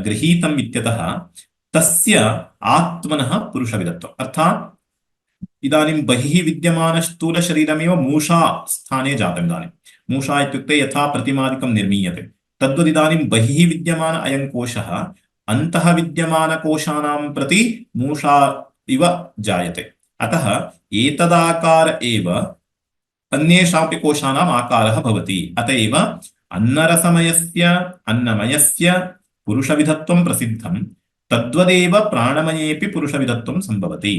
गृहीतम् इत्यतः तस्य आत्मनः पुरुषविदत्वम् अर्थात् इदानीं बहिः विद्यमानस्थूलशरीरमेव मूषा स्थाने जातम् इदानीं मूषा इत्युक्ते यथा प्रतिमादिकं निर्मीयते तद्वदिदानीं बहिः विद्यमान अयं कोशः अन्तः विद्यमानकोशानां प्रति मूषा इव जायते अतः एतदाकार एव अन्येषामपि कोशानाम् आकारः भवति अत एव अन्नरसमयस्य अन्नमयस्य पुरुषविधत्वं प्रसिद्धं तद्वदेव प्राणमयेऽपि पुरुषविधत्वं सम्भवति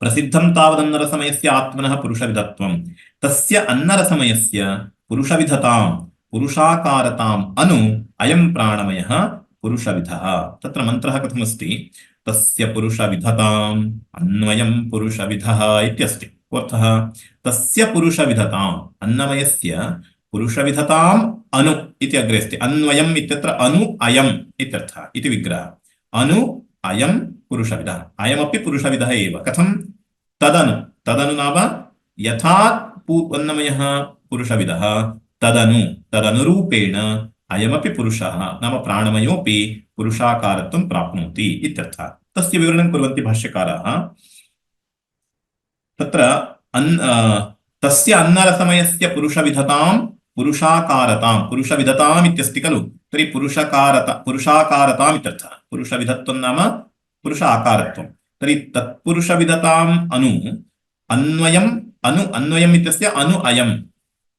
प्रसिद्धं तावदन्नरसमयस्य आत्मनः पुरुषविधत्वं तस्य अन्नरसमयस्य पुरुषविधतां पुरुषाकारताम् अनु अयं प्राणमयः पुरुषविधः तत्र मन्त्रः कथमस्ति तस्य पुरुषविधताम् अन्वयं पुरुषविधः इत्यस्ति अर्थः तस्य पुरुषविधताम् अन्नमयस्य पुरुषविधताम् अनु इति अग्रे अस्ति अन्वयम् इत्यत्र अनु अयम् इत्यर्थः इति विग्रहः अनु अयं पुरुषविदः अयमपि पुरुषविदः एव कथं तदनु तदनु नाम यथा अन्नमयः पुरुषविदः तदनु तदनुरूपेण अयमपि पुरुषः नाम प्राणमयोऽपि पुरुषाकारत्वं प्राप्नोति इत्यर्थः तस्य विवरणं कुर्वन्ति भाष्यकाराः तत्र तस्य अन्नरसमयस्य पुरुषविधतां पुरुषविधताम् इत्यस्ति खलु तर्हि पुरुषाकारताम् इत्यर्थः पुरुषविधत्वं नाम पुरुषाकारत्वं तर्हि तत्पुरुषविधताम् अनु अन्वयम् इत्यस्य अनु अयं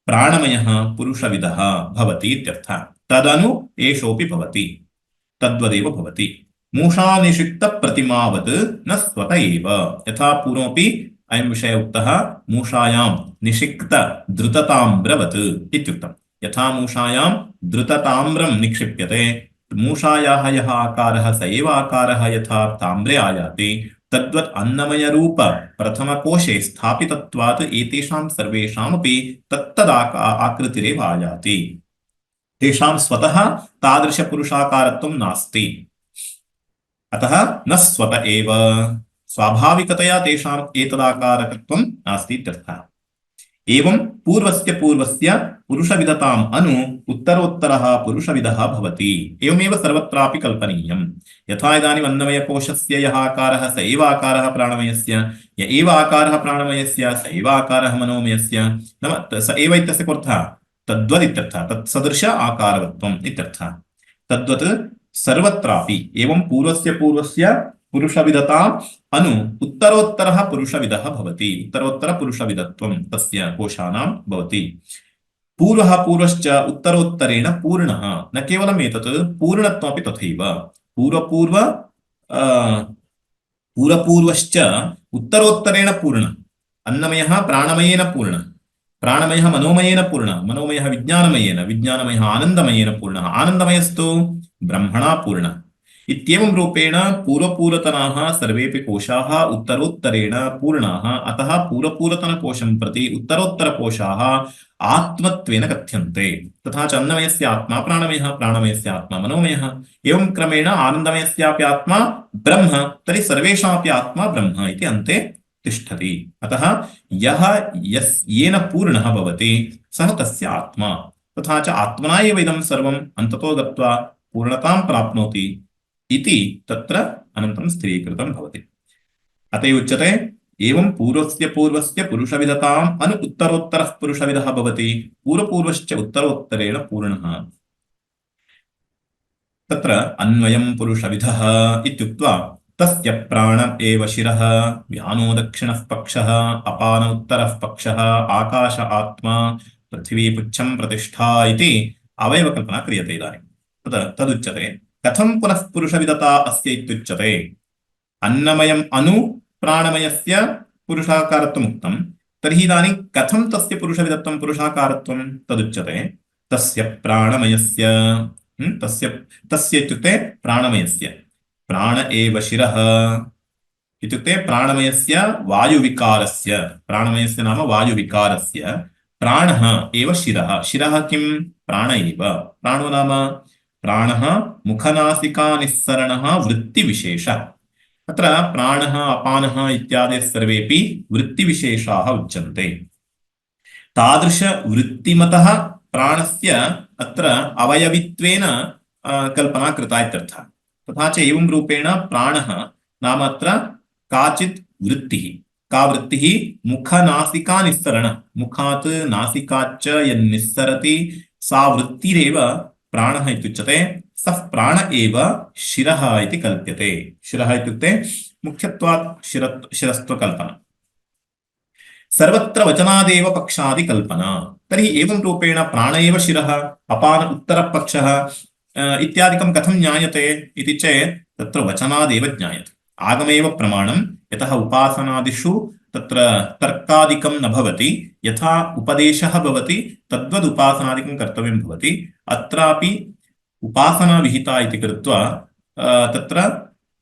प्राणमयः पुरुषविदः भवति इत्यर्थः तदनु एषोऽपि भवति तद्वदेव भवति मूषानिषिक्तप्रतिमावत् न स्वत एव यथा पूर्वमपि अयं विषयः उक्तः मूषायां निषिक्तधृतताम्रवत् इत्युक्तं यथा मूषायां धृतताम्रं निक्षिप्यते मूषायाः यः आकारः स एव आकारः यथा ताम्रे आयाति तद्वत् अन्नमयरूप प्रथमकोशे स्थापितत्वात् एतेषां सर्वेषामपि आकृतिरेव आयाति तेषां स्वतः तादृशपुरुषाकारत्वं नास्ति अतः न स्वत एव स्वाभाविकतया तेषाम् एतदाकारकत्वं नास्ति इत्यर्थः एवं पूर्वस्य पुरुषविदताम् अनु उत्तरोत्तरः पुरुषविदः भवति एवमेव सर्वत्रापि कल्पनीयम् यथा इदानीम् अन्नमयकोशस्य यः आकारः स एव आकारः प्राणमयस्य य एव आकारः प्राणमयस्य स एव आकारः मनोमयस्य नाम स एव इत्यस्य कोऽर्थः तद्वदित्यर्थः तत्सदृश आकारवत्वम् इत्यर्थः तद्वत् सर्वत्रापि एवं पूर्वस्य पुरुषविदताम् अनु उत्तरोत्तरः पुरुषविदः भवति उत्तरोत्तरपुरुषविदत्वं तस्य कोशानां भवति पूर्वश्च उत्तरोत्तरेण पूर्णः न केवलम् एतत् पूर्णत्वमपि तथैव पूर्वपूर्वश्च उत्तरोत्तरेण पूर्ण अन्नमयः प्राणमयेन पूर्ण प्राणमयः मनोमयेन पूर्ण मनोमयः विज्ञानमयेन आनन्दमयेन पूर्णः आनन्दमयस्तु ब्रह्मणा पूर्ण इत्येवं रूपेण पूर्वपूर्वतनाः सर्वेपि कोशाः उत्तरोत्तरेण पूर्णाः अतः पूर्वपूर्वतनकोशं प्रति उत्तरोत्तरकोशाः आत्मत्वेन कथ्यन्ते तथा च अन्नमयस्य आत्मा प्राणमयः प्राणमयस्य आत्मा मनोमयः एवं क्रमेण आनन्दमयस्यापि आत्मा ब्रह्म तर्हि सर्वेषामपि आत्मा ब्रह्म इति अन्ते तिष्ठति अतः येन पूर्णः भवति सः तस्य आत्मा तथा च आत्मना एव इदं सर्वम् अन्ततो गत्वा पूर्णतां प्राप्नोति इति तत्र अनन्तरं स्थिरीकृतं भवति अत एव उच्यते एवं पूर्वस्य पुरुषविदताम् अनु उत्तरोत्तरः पुरुषविदः भवति पूर्वपूर्वश्च उत्तरोत्तरेण पूर्णः तत्र अन्वयं पुरुषविदः इत्युक्त्वा तस्य प्राण एव शिरः व्यानो दक्षिणः पक्षः अपान उत्तरः पक्षः आकाश आत्मा पृथिवी पुच्छं प्रतिष्ठा इति अवयवकल्पना क्रियते इदानीं तदुच्यते कथं पुनः पुरुषविदता अस्य इत्युच्यते अन्नमयम् अनु प्राणमयस्य पुरुषाकारत्वम् उक्तं तर्हि इदानीं कथं तस्य पुरुषविदत्वं पुरुषाकारत्वं तदुच्यते तस्य प्राणमयस्य तस्य इत्युक्ते प्राणमयस्य प्राण एव शिरः इत्युक्ते प्राणमयस्य वायुविकारस्य प्राणमयस्य नाम वायुविकारस्य प्राणः एव शिरः। शिरः किं? प्राण एव। प्राणो नाम प्राणः मुखनासिकानिस्सरणः वृत्तिविशेषः। अत्र प्राणः अपानः इत्यादयः सर्वेपि वृत्तिविशेषाः उच्यन्ते। तादृशवृत्तिमतः प्राणस्य अत्र अवयवित्वेन कल्पना कृता इत्यर्थः। तथा च एवं रूपेण प्राणः नाम अत्र काचित् वृत्तिः। का वृत्तिः? मुखनासिकानिस्सरणः। मुखात् नासिकाच्च यन्निस्सरति सा वृत्तिरेव प्राणः इत्युच्यते। सः प्राण एव शिरः इति कल्प्यते। शिरः इत्युक्ते मुख्यत्वात् शिरस्त्वकल्पना। सर्वत्र वचनादेव पक्षादि कल्पना। तर्हि एवं रूपेण प्राण एव शिरः, अपान उत्तरपक्षः इत्यादिकं कथं ज्ञायते इति चेत् तत्र वचनादेव ज्ञायते। आगमेव प्रमाणं। यतः उपासनादिषु तत्र तर्कादिकं न भवति, यथा उपदेशः भवति तद्वद् उपासनादिकं कर्तव्यं भवति। अत्रापि उपासना विहिता इति कृत्वा तत्र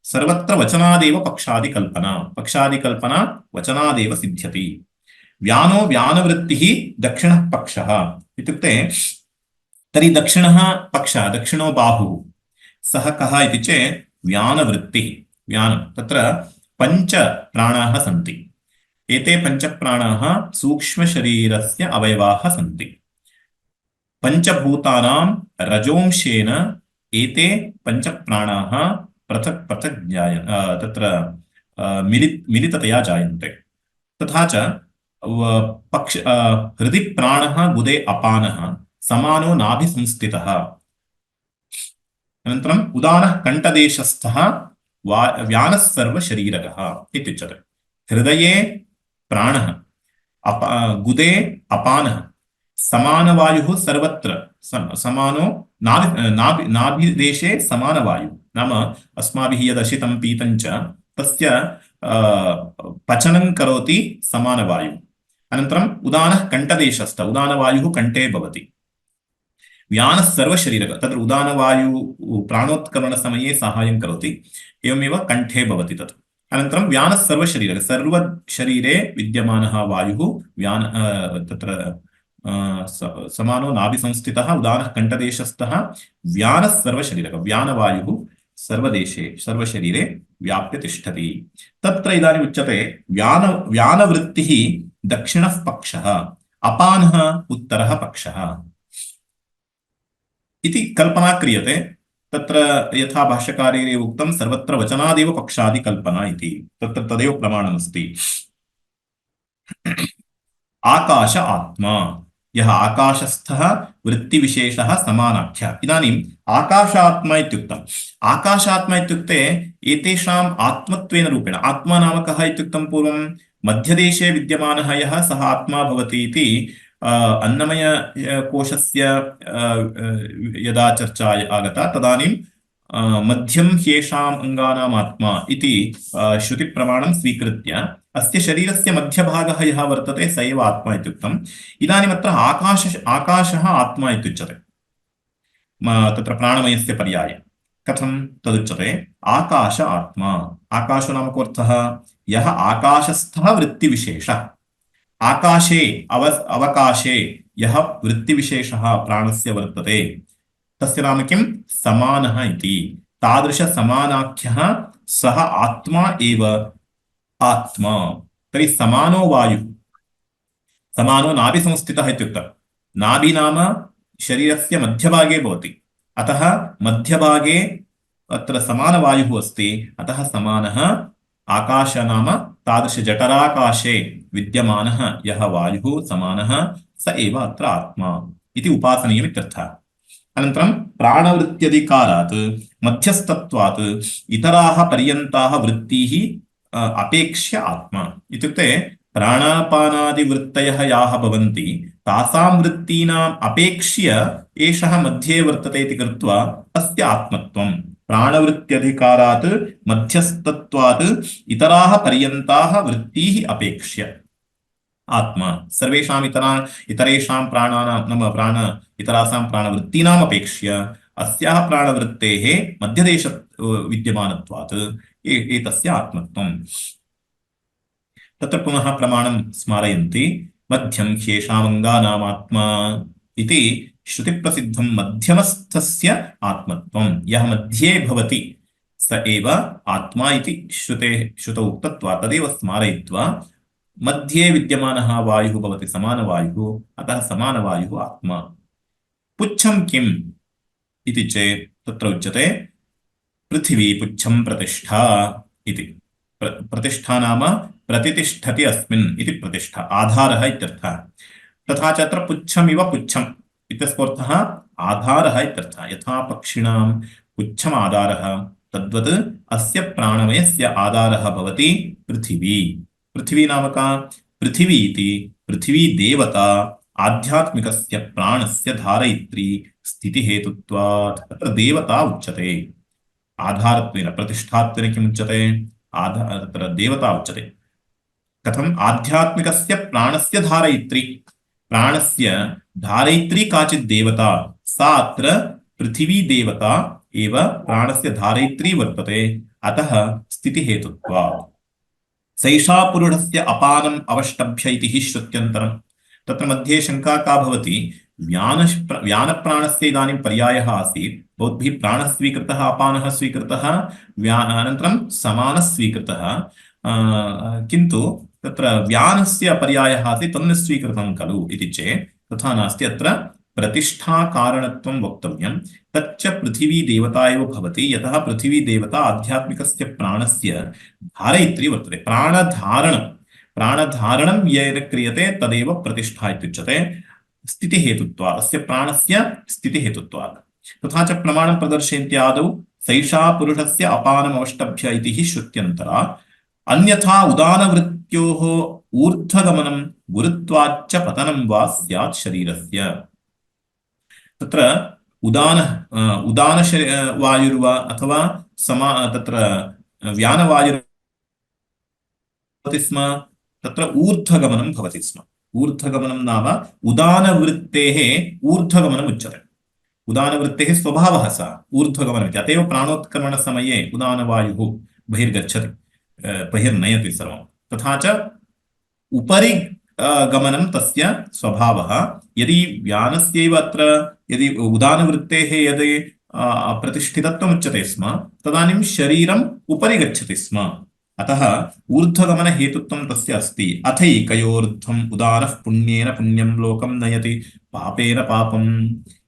सर्वत्र वचनादेव पक्षादिकल्पना। पक्षादिकल्पना वचनादेव सिद्ध्यति। व्यानो व्यानवृत्तिः दक्षिणः पक्षः इत्युक्ते तर्हि दक्षिणः पक्षः, दक्षिणो बाहुः, सः कः इति चेत् व्यानवृत्तिः। व्यानं तत्र पञ्च प्राणाः सन्ति। एते पञ्चप्राणाः सूक्ष्मशरीरस्य अवयवाः सन्ति। पञ्चभूतानां रजोंशेन एते पञ्चप्राणाः पृथक् पृथक् तत्र मिलिततया जायन्ते। तथा च हृदि प्राणः गुदे अपानः समानो नाभिसंस्थितः। अनन्तरम् उदानः कण्ठदेशस्थः व्यानः सर्वशरीरकः इत्युच्यते। हृदये प्राणः, गुदे अपानः, समानवायुः सर्वत्र, समानो नाभिदेशे समानवायुः। नाम अस्माभिः यदशितं पीतं च तस्य पचनं करोति समानवायुः। अनन्तरम् उदानः कण्ठदेशस्थ, उदानवायुः कण्ठे भवति। व्यानः सर्वशरीरकः, तत्र उदानवायुः प्राणोत्करणसमये साहाय्यं करोति, एवमेव कण्ठे भवति तत्। अनन्तरं व्यानः सर्वशरीरकः, सर्वशरीरे विद्यमानः वायुः व्यान तत्र समानो नाभिसंस्थितः, उदानः कण्ठदेशस्थः, व्यानः सर्वशरीरकः, व्यानवायुः सर्वदेशे सर्वशरीरे व्याप्य तिष्ठति। तत्र इदानीम् उच्यते व्यानवृत्तिः दक्षिणः पक्षः, अपानः उत्तरः पक्षः इति कल्पना क्रियते। तत्र यथा भाष्यकारेण उक्तं सर्वत्र वचनादेव पक्षादि कल्पना इति, तत्र तदेव प्रमाणमस्ति। आकाश आत्मा, यः आकाशस्थः वृत्तिविशेषः समानाख्यः। इदानीम् आकाशात्मा इत्युक्तम्। आकाशात्मा इत्युक्ते एतेषाम् आत्मत्वेन रूपेण, आत्मा नाम कः इत्युक्तं पूर्वं मध्यदेशे विद्यमानः यः सः आत्मा भवति इति अन्नमय कोशस्य यदा चर्चा आगता तदानीं मध्यं ह्येषाम् अङ्गानाम् आत्मा इति श्रुतिप्रमाणं स्वीकृत्य अस्य शरीरस्य मध्यभागः यः वर्तते स एव आत्मा इत्युक्तम्। इदानीमत्र आकाशः आत्मा इत्युच्यते तत्र प्राणमयस्य पर्याये। कथं तदुच्यते? आकाश आत्मा। आकाशो नाम कोऽर्थः? यः आकाशस्थः वृत्तिविशेषः। आकाशे अवकाशे यः वृत्तिविशेषः प्राणस्य वर्तते तस्य नाम किं? समानः इति। तादृशसमानाख्यः सः आत्मा एव आत्मा। तर्हि समानो वायुः, समानो नाभिसंस्थितः इत्युक्तम्। नाभि नाम शरीरस्य मध्यभागे भवति, अतः मध्यभागे अत्र समानवायुः अस्ति, अतः समानः आकाश नाम तादृशजठराकाशे विद्यमानः यः वायुः समानः स एव अत्र आत्मा इति उपासनीयमित्यर्थः। अनन्तरं प्राणवृत्त्यधिकारात् मध्यस्थत्वात् इतराः पर्यन्ताः वृत्तिः अपेक्ष्य आत्मा इत्युक्ते प्राणापानादिवृत्तयः याः भवन्ति तासां वृत्तीनाम् अपेक्ष्य एषः मध्ये वर्तते इति कृत्वा अस्य आत्मत्वं। प्राणवृत्त्यधिकारात् मध्यस्थत्वात् इतराः पर्यन्ताः वृत्तिः अपेक्ष्य आत्मा। सर्वेषाम् इतरेषां प्राणानां नाम इतरासां प्राणवृत्तीनाम् अपेक्ष्य अस्याः प्राणवृत्तेः मध्यदेश विद्यमानत्वात् एतस्य आत्मत्वम्। तत्र पुनः प्रमाणं स्मारयन्ति। मध्यम ह्येषामङ्गानामात्मा इति श्रुतिप्रसिद्धं मध्यमस्थस्य आत्मत्वं यः मध्ये भवति स एव आत्मा इति श्रुतौ उक्तत्वात् तदेव स्मारयित्वा मध्ये विद्यमानः वायुः भवति समानवायुः अतः समानवायुः आत्मा पुच्छं किम् इति चेत् तत्र उच्यते पृथिवी पुच्छं प्रतिष्ठा इति प्रतिष्ठा नाम प्रतितिष्ठति अस्मिन् इति प्रतिष्ठा आधारः इत्यर्थः तथा च अत्र पुच्छमिव पुच्छम् इत्यस्योऽर्थः आधारः इत्यर्थः यथा पक्षिणां पुच्छम् आधारः तद्वत् अस्य प्राणमयस्य आधारः भवति पृथिवी पृथिवी नाम का पृथिवी इति पृथिवी देवता आध्यात्मिकस्य प्राणस्य धारयित्री स्थितिहेतुत्वात् तत्र देवता उच्यते आधारत्वेन प्रतिष्ठात्वेन किमुच्यते तत्र देवता उच्यते कथम् आध्यात्मिकस्य प्राणस्य धारयित्री प्राणस्य धारयित्री काचित् देवता सा अत्र पृथिवी देवता एव प्राणस्य धारयित्री वर्तते अतः स्थितिहेतुत्वात् सैषा पुरुषस्य अपानम् अवष्टभ्य इति हि श्रुत्यन्तरम् तत्र मध्ये शङ्का का भवति व्यानप्राणस्य इदानीं पर्यायः आसीत् भवद्भिः प्राणः स्वीकृतः अपानः स्वीकृतः अनन्तरं समानः स्वीकृतः किन्तु तत्र व्यानस्य पर्यायः आसीत् तन्न स्वीकृतं खलु इति चेत् तथा नास्ति अत्र प्रतिष्ठाकारणत्वं वक्तव्यं तच्च पृथिवी देवता एव भवति यतः पृथिवी देवता आध्यात्मिकस्य प्राणस्य धारयित्री वर्तते प्राणधारणं येन क्रियते तदेव प्रतिष्ठा इत्युच्यते स्थितिहेतुत्वात् अस्य प्राणस्य स्थितिहेतुत्वात् तथा च प्रमाणं प्रदर्शयन्ति आदौ सैषा पुरुषस्य अपानमवष्टभ्य इति हि श्रुत्यन्तरा अन्यथा उदानवृत्त्योः ऊर्ध्वगमनं गुरुत्वाच्च पतनं वा स्यात् शरीरस्य तत्र उदान वायुर्वा अथवा तत्र व्यानवायुर् भवति स्म तत्र ऊर्ध्वगमनं भवति स्म ऊर्ध्वगमनं नाम उदानवृत्तेः ऊर्ध्वगमनम् उच्यते उदानवृत्तेः स्वभावः सा ऊर्ध्वगमनमिति अतएव प्राणोत्क्रमणसमये उदानवायुः बहिर्गच्छति बहिर्नयति सर्वं तथा च उपरि गमनं तस्य स्वभावः यदि व्यानस्यैव अत्र यदि उदानवृत्तेः यदि प्रतिष्ठितत्वम् उच्यते स्म तदानीं शरीरम् उपरि गच्छति स्म अतः ऊर्ध्वगमनहेतुत्वं तस्य अस्ति अथैकयोर्ध्वम् उदानः पुण्येन पुण्यं लोकं नयति पापेन पापम्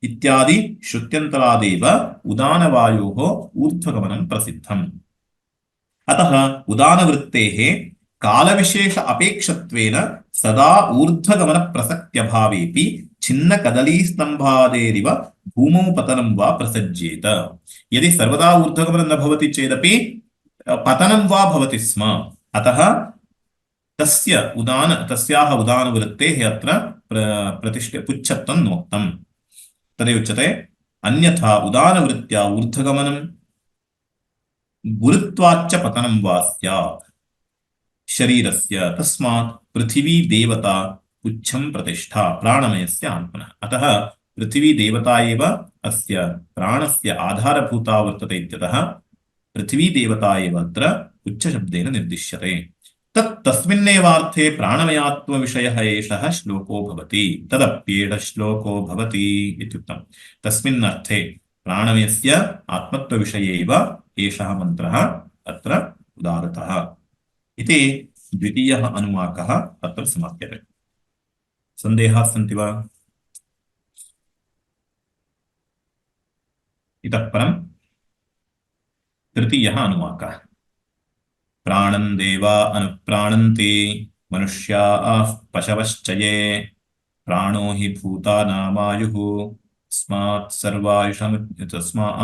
इत्यादि श्रुत्यन्तरादेव उदानवायोः ऊर्ध्वगमनं प्रसिद्धम् अतः उदानवृत्तेः कालविशेष अपेक्षत्वेन सदा ऊर्ध्वगमनप्रसक्त्यभावेऽपि छिन्नकदलीस्तम्भादेरिव भूमौ पतनं वा प्रसज्येत यदि सर्वदा ऊर्ध्वगमनं न भवति चेदपि पतनं वा भवति स्म अतः तस्याः उदानवृत्तेः अत्र पुच्छत्वं नोक्तम् तदेव उच्यते अन्यथा उदानवृत्त्या ऊर्ध्वगमनं गुरुत्वाच्च पतनं वा स्यात् शरीरस्य तस्मात् पृथिवी देवता पुच्छं प्रतिष्ठा प्राणमयस्य आत्मनः अतः पृथिवी देवता एव अस्य प्राणस्य आधारभूता वर्तते इत्यतः पृथिवी देवता एव अत्र उच्चशब्देन निर्दिश्यते तस्मिन्नेवार्थे प्राणमयात्मविषयः एषः श्लोको भवति तदप्येष श्लोको भवति इत्युक्तम् तस्मिन् अर्थे प्राणमयस्य आत्मत्वविषये एव एषः मन्त्रः अत्र उदाहृतः इति द्वितीयः अनुवाकः अत्र समाप्यते सन्देहाः सन्ति वा इतः परं तृतीयः अनुवाकः प्राणं देवा अनुप्राणन्ति मनुष्याः पशवश्च ये प्राणो हि भूतानामायुः तस्मात्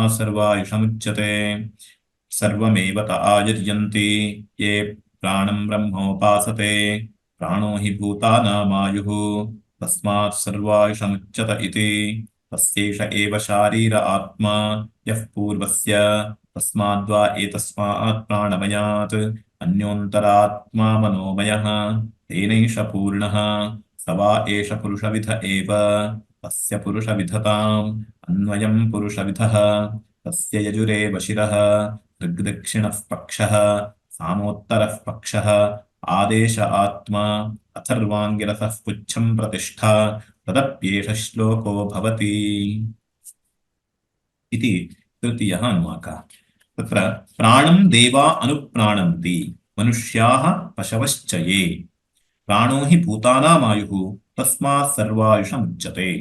सर्वायुषमुच्यते सर्वमेव त आयुर्यन्ति ये प्राणं ब्रह्मोपासते प्राणो हि भूतानामायुः तस्मात् सर्वायुषमुच्यत इति तस्यैष एव शारीर आत्मा यः पूर्वस्य तस्माद्वा एतस्मात् प्राणमयात् अन्योन्तरात्मा मनोमयः तेनैष पूर्णः स वा एष पुरुषविध एव तस्य पुरुषविधताम् अन्वयं पुरुषविधः तस्य यजुरेव शिरः ऋग्दक्षिणः पक्षः सामोत्तरः पक्षः आदेश आत्मा अथर्वाङ्गिरसः पुच्छं प्रतिष्ठा तदप्येष श्लोको भवति इति तृतीयः अनुवाकः। तत्र प्राणं देवा अनुप्राणन्ति मनुष्याः पशवश्च ये प्राणो हि भूतानामायुः तस्मात् सर्वायुषमुच्यते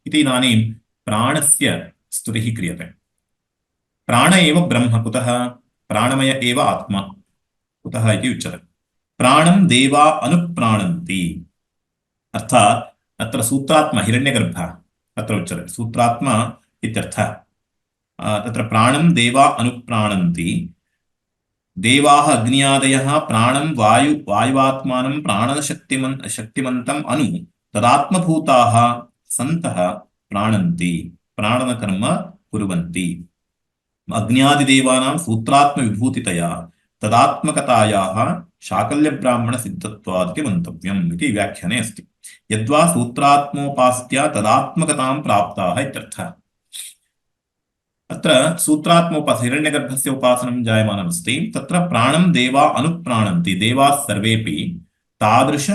इति। इदानीं प्राणस्य स्तुतिः क्रियते। प्राण एव ब्रह्म, कुतः? प्राणमय एव आत्मा, कुतः इति उच्यते। प्राणं देवा अनुप्राणन्ति अर्थात् अत्र सूत्रात्मा हिरण्यगर्भः अत्र उच्यते, सूत्रात्मा इत्यर्थः। तत्र प्राणं देवा अनुप्राणन्ति, देवाः अग्न्यादयः प्राणं वायुवात्मानं शक्तिमन्तम् अनु तदात्मभूताः सन्तः प्राणन्ति, प्राणनकर्म कुर्वन्ति। अग्न्यादिदेवानां सूत्रात्मविभूतितया तदात्मकतायाः शाकल्यब्राह्मणसिद्धत्वादिति मन्तव्यम् इति व्याख्याने अस्ति। यद्वा सूत्रात्मोपास्त्या तदात्मकतां प्राप्ताः इत्यर्थः। अत्र हिरण्यगर्भस्य उपासनं जायमानमस्ति। तत्र प्राणं देवा अनुप्राणन्ति, देवाः सर्वेपि तादृश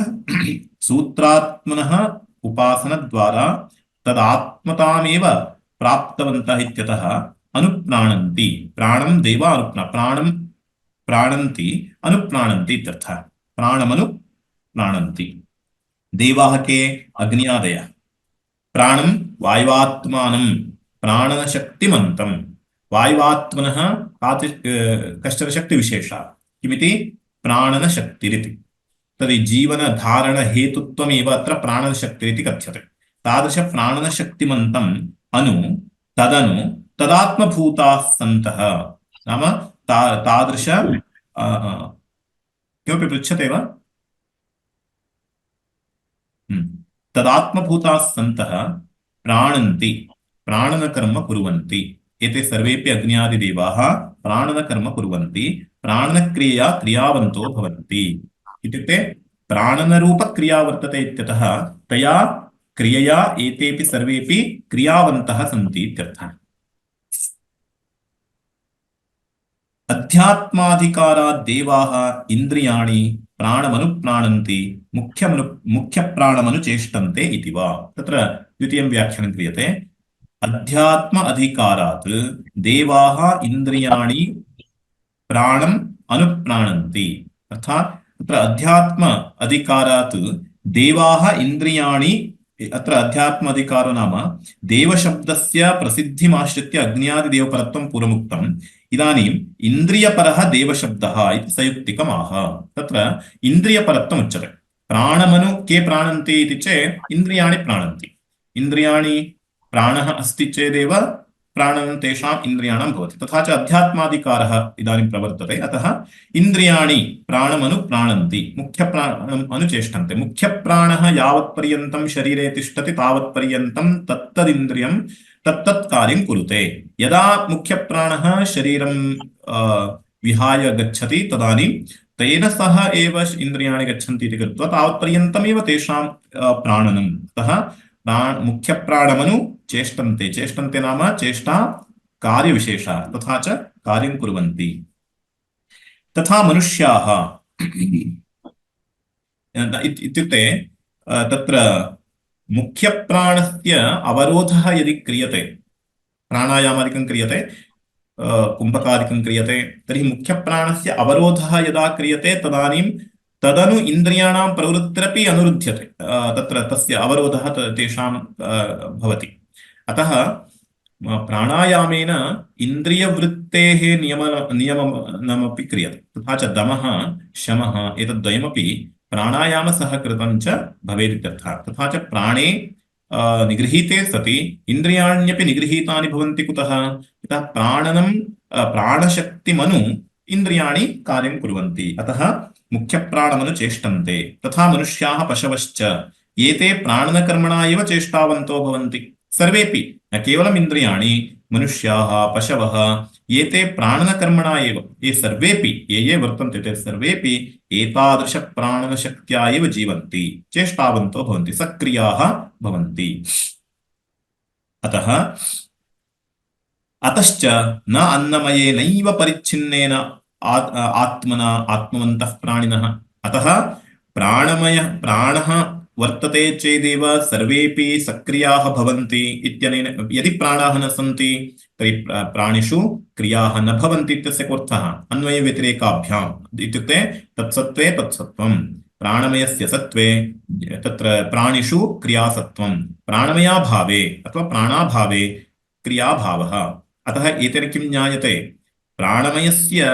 सूत्रात्मनः उपासनद्वारा तदात्मतामेव प्राप्तवन्तः इत्यतः अनुप्राणन्ति, प्राणं देवा प्राणं प्राणन्ति अनुप्राणन्ति इत्यर्थः। प्राणमनुप्राणन्ति। देवाः के? अग्न्यादयः। प्राणं वायुवात्मानं प्राणशक्तिमन्तं, वायुवात्मनः कश्चन शक्तिविशेषः किमिति? प्राणनशक्तिरिति। तर्हि जीवनधारणहेतुत्वमेव अत्र प्राणनशक्तिरिति कथ्यते। तादृशप्राणनशक्तिमन्तम् अनु तदनु तदात्मभूताः सन्तः, नाम तादृश किमपि पृच्छते वा? तदात्मभूताः सन्तः प्राणन्ति, प्राणनकर्म कुर्वन्ति। एते सर्वेपि अग्न्यादिदेवाः प्राणनकर्म कुर्वन्ति, प्राणनक्रियया क्रियावन्तो भवन्ति। इत्युक्ते प्राणनरूपक्रिया वर्तते इत्यतः तया क्रियया एतेपि सर्वेपि क्रियावन्तः सन्ति इत्यर्थः। अध्यात्माधिकारात् देवाः इन्द्रियाणि प्राणमनुप्राणन्ति मुख्यप्राणमनुचेष्टन्ते इति वा। तत्र द्वितीयं व्याख्यानं क्रियते। अध्यात्म अधिकारात् देवाः इन्द्रियाणि प्राणम् अनुप्राणन्ति, अर्थात् तत्र अध्यात्म अधिकारात् देवाः इन्द्रियाणि, अत्र अध्यात्म अधिकारो नाम देवशब्दस्य प्रसिद्धिमाश्रित्य अग्न्यादिदेवपरत्वं पूर्वमुक्तम्। इदानीम् इन्द्रियपरः देवशब्दः इति सयुक्तिकमाह। तत्र इन्द्रियपरत्वम् उच्यते। प्राणमनु के प्राणन्ति इति चेत् इन्द्रियाणि प्राणन्ति। इन्द्रियाणि प्राणः अस्ति चेदेव प्राणं तेषाम् इन्द्रियाणां भवति। तथा च अध्यात्माधिकारः इदानीं प्रवर्तते। अतः इन्द्रियाणि प्राणमनु प्राणन्ति, मुख्यप्राणम् अनुचेष्टन्ते। मुख्यप्राणः यावत्पर्यन्तं शरीरे तिष्ठति तावत्पर्यन्तं तत्तदिन्द्रियं तत्तत् कार्यं कुरुते। यदा मुख्यप्राणः शरीरं विहाय गच्छति तदानीं तेन सह एव इन्द्रियाणि गच्छन्ति इति कृत्वा तावत्पर्यन्तमेव तेषां प्राणनम्। अतः मुख्यप्राणमनु चेष्टन्ते, चेष्टन्ते नाम चेष्टा कार्यविशेषः, तथा च कार्यं कुर्वन्ति। तथा मनुष्याः इत्युक्ते तत्र मुख्यप्राणस्य अवरोधः यदि क्रियते, प्राणायामादिकं क्रियते, कुम्भकादिकं क्रियते, तर्हि मुख्यप्राणस्य अवरोधः यदा क्रियते तदानीं तदनु इन्द्रियाणां प्रवृत्तिरपि अनुरुध्यते। तत्र तस्य अवरोधः तेषां भवति। अतः प्राणायामेन इन्द्रियवृत्तेः नियमनमपि क्रियते। तथा च दमः शमः एतद्द्वयमपि प्राणायामसहकृतं च भवेत् इत्यर्थः। तथा च प्राणे निगृहीते सति इन्द्रियाण्यपि निगृहीतानि भवन्ति। कुतः? यतः प्राणशक्तिमनु इन्द्रियाणि कार्यं कुर्वन्ति। अतः मुख्यप्राणमनु चेष्टन्ते। तथा मनुष्याः पशवश्च एते प्राणनकर्मणा एव चेष्टावन्तो भवन्ति। सर्वेपि, न केवलम् इन्द्रियाणि, मनुष्याः पशवः एते प्राणनकर्मणा एव, ये सर्वेपि ये वर्तन्ते ते सर्वेपि एतादृशप्राणनशक्त्या एव जीवन्ति, चेष्टावन्तो भवन्ति, सक्रियाः भवन्ति। अतश्च न अन्नमयेनैव परिच्छिन्नेन आत्मना आत्मवन्तः प्राणिनः अतः प्राणः वर्तते चेदेव सर्वेपि सक्रियाः भवन्ति इत्यनेन यदि प्राणाः न सन्ति तर्हि प्राणिषु क्रियाः न भवन्ति इत्यस्य कोऽर्थः अन्वयव्यतिरेकाभ्याम् इत्युक्ते तत्सत्त्वे तत्सत्त्वं प्राणमयस्य सत्त्वे तत्र प्राणिषु क्रियासत्त्वं प्राणमयाभावे अथवा प्राणाभावे क्रियाभावः अतः एतेन किं ज्ञायते प्राणमयस्य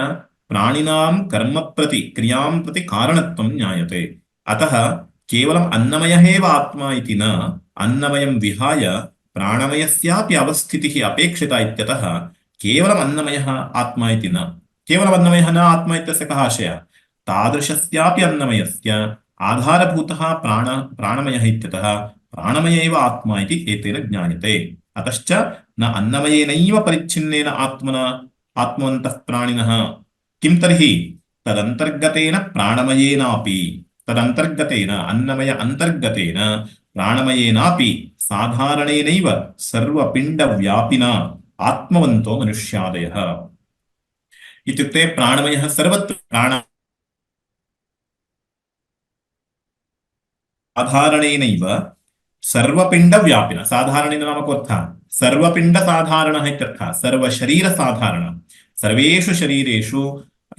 प्राणिनां कर्म प्रति क्रियां प्रति कारणत्वं ज्ञायते अतः केवलम् अन्नमयः एव आत्मा इति न अन्नमयं विहाय प्राणमयस्यापि अवस्थितिः अपेक्षिता इत्यतः केवलम् अन्नमयः आत्मा इति न केवलम् अन्नमयः न आत्मा इत्यस्य कः आशयः तादृशस्यापि अन्नमयस्य आधारभूतः प्राणमयः इत्यतः प्राणमय एव आत्मा इति एतेन ज्ञायते अतश्च न अन्नमयेनैव परिच्छिन्नेन आत्मना आत्मवन्तः प्राणिनः किं तर्हि तदन्तर्गतेन प्राणमयेनापि तदन्तर्गतेन अन्नमय अन्तर्गतेन प्राणमयेनापि साधारणेनैव सर्वपिण्डव्यापिना आत्मवन्तो मनुष्यादयः इत्युक्ते प्राणमयः सर्वत्र साधारणेनैव सर्वपिण्डव्यापिना साधारणेन नाम कोऽर्थः सर्वपिण्डसाधारणः इत्यर्थः सर्वशरीरसाधारणः सर्वेषु शरीरेषु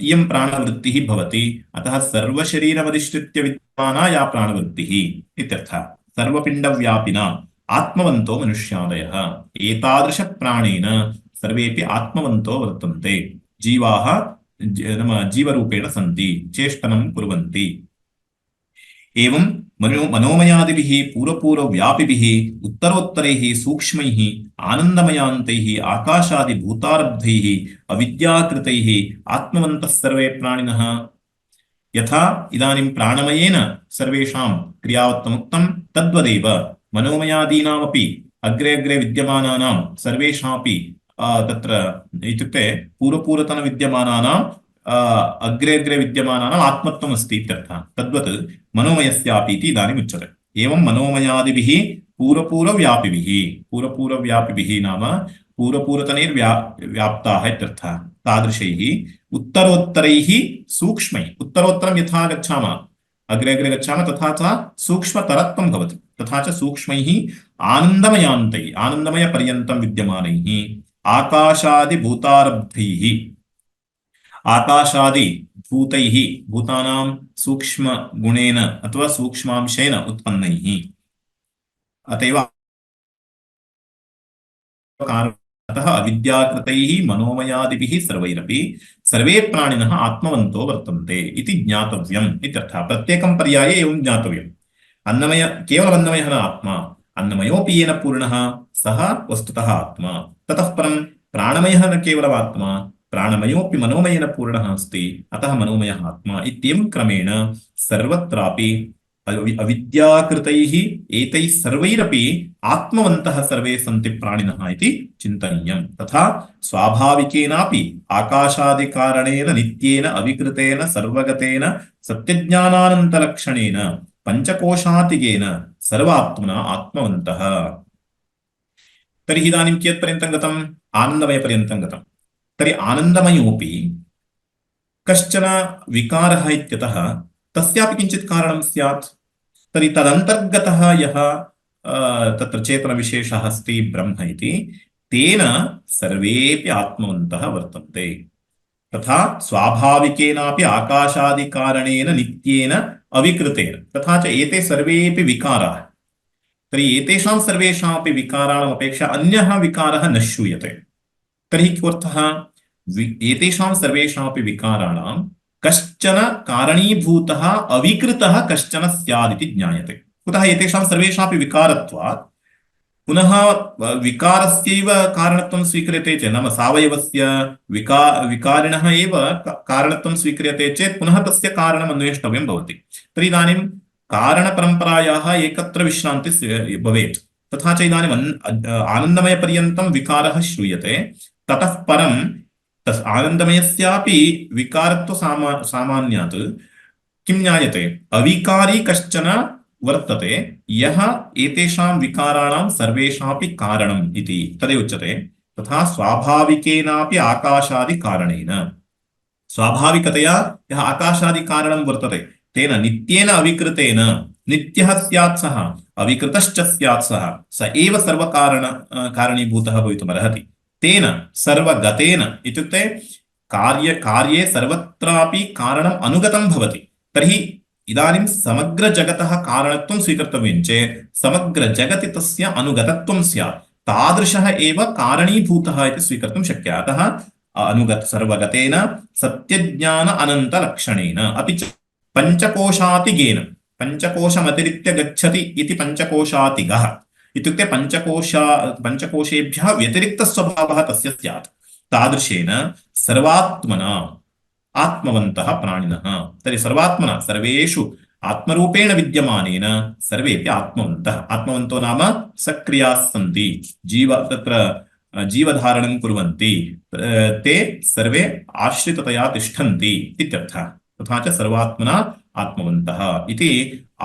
इयं प्राणवृत्तिः भवति अतः सर्वशरीरमधिष्ठित्य विद्यमाना या प्राणवृत्तिः इत्यर्थः सर्वपिण्डव्यापिना आत्मवन्तो मनुष्यादयः एतादृशप्राणेन सर्वेपि आत्मवन्तो वर्तन्ते जीवाः नाम जीवरूपेण सन्ति चेष्टनं कुर्वन्ति एवं मनोमयादिभिः पूर्वपूर्वव्यापिभिः उत्तरोत्तरैः सूक्ष्मैः आनन्दमयान्तैः आकाशादिभूतारब्धैः अविद्याकृतैः आत्मवन्तः सर्वे प्राणिनः यथा इदानीं प्राणमयेन सर्वेषां क्रियावत्तमुक्तं तद्वदेव मनोमयादीनामपि अग्रे अग्रे विद्यमानानां सर्वेषामपि तत्र इत्युक्ते पूर्वपूर्वतनविद्यमानानां अग्रे अग्रे विद्यमानानाम् आत्मत्वम् अस्ति इत्यर्थः तद्वत् मनोमयस्यापि इति इदानीम् उच्यते एवं मनोमयादिभिः पूर्वपूर्वव्यापिभिः नाम पूर्वपूर्वतनैर्व्याप्ताः इत्यर्थः तादृशैः उत्तरोत्तरैः सूक्ष्मैः उत्तरोत्तरं यथा गच्छामः अग्रे अग्रे गच्छामः तथा च सूक्ष्मतरत्वं भवति तथा च सूक्ष्मैः आनन्दमयान्तैः आनन्दमयपर्यन्तं विद्यमानैः आकाशादिभूतारब्धैः आकाशादि भूतैः भूतानां सूक्ष्म गुणेन अथवा सूक्ष्मांशेन उत्पन्नैः अतएव अतः अविद्याकृतैः मनोमयादिभिः सर्वैरपि सर्वे प्राणिनः आत्मवन्तो वर्तन्ते इति ज्ञातव्यम् इत्यर्थः प्रत्येकं पर्याये एवं ज्ञातव्यम् अन्नमय केवलम् अन्नमयः न आत्मा अन्नमयोऽपि येन पूर्णः सः वस्तुतः आत्मा ततः परं प्राणमयः न केवलम् आत्मा प्राणमयोऽपि मनोमयेन पूर्णः अस्ति अतः मनोमयः आत्मा इत्येवं क्रमेण सर्वत्रापि अविद्याकृतैः एतैः सर्वैरपि आत्मवन्तः सर्वे सन्ति प्राणिनः इति चिन्तनीयं तथा स्वाभाविकेनापि आकाशादिकारणेन नित्येन अविकृतेन सर्वगतेन सत्यज्ञानानन्तलक्षणेन पञ्चकोशातिकेन सर्वात्मना आत्मवन्तः तर्हि इदानीं कियत्पर्यन्तं गतम् आनन्दमयपर्यन्तं गतम् तर्हि आनन्दमयोऽपि कश्चन विकारः इत्यतः तस्यापि किञ्चित् कारणं स्यात् तर्हि तदन्तर्गतः यः तत्र चेतनविशेषः अस्ति ब्रह्म इति तेन सर्वेपि आत्मवन्तः वर्तन्ते तथा स्वाभाविकेनापि आकाशादिकारणेन नित्येन अविकृतेन तथा च एते सर्वेपि विकाराः तर्हि एतेषां सर्वेषामपि विकाराणाम् अपेक्षया अन्यः विकारः न श्रूयते तर्हि किमर्थः एतेषां सर्वेषामपि विकाराणां कश्चन कारणीभूतः अविकृतः कश्चन स्यादिति ज्ञायते कुतः एतेषां सर्वेषामपि विकारत्वात् पुनः विकारस्यैव कारणत्वं स्वीक्रियते चेत् नाम सावयवस्य विकारिणः एव कारणत्वं स्वीक्रियते चेत् पुनः तस्य कारणम् अन्वेष्टव्यं भवति तर्हि इदानीं कारणपरम्परायाः एकत्र विश्रान्तिः भवेत् तथा च इदानीम् आनन्दमयपर्यन्तं विकारः श्रूयते ततः परं तस् आनन्दमयस्यापि विकारत्व सामान्यात् किं ज्ञायते अविकारी कश्चन वर्तते यः एतेषां विकाराणां सर्वेषामपि कारणम् इति तदेव उच्यते तथा स्वाभाविकेनापि आकाशादिकारणेन स्वाभाविकतया यः आकाशादिकारणं वर्तते तेन नित्येन अविकृतेन नित्यः स्यात् सः अविकृतश्च स्यात् सः स एव कारणीभूतः भवितुमर्हति तेन सर्वगतेन इत्युक्ते कार्ये सर्वत्रापि कारणम् अनुगतं भवति तर्हि इदानीं समग्रजगतः कारणत्वं स्वीकर्तव्यं चेत् समग्रजगति तस्य अनुगतत्वं स्यात् तादृशः एव कारणीभूतः इति स्वीकर्तुं शक्यः अतः अनुगत सर्वगतेन सत्यज्ञान अनन्तलक्षणेन अपि च पञ्चकोशातिगेन पञ्चकोशमतिरित्य गच्छति इति पञ्चकोशातिगः इत्युक्ते पञ्चकोशेभ्यः व्यतिरिक्तस्वभावः तस्य स्यात् तादृशेन सर्वात्मना आत्मवन्तः प्राणिनः तर्हि सर्वात्मना सर्वेषु आत्मरूपेण विद्यमानेन सर्वेपि आत्मवन्तो नाम सक्रियाः सन्ति जीवधारणं कुर्वन्ति ते सर्वे आश्रिततया तिष्ठन्ति इत्यर्थः तथा च सर्वात्मना आत्मवन्तः इति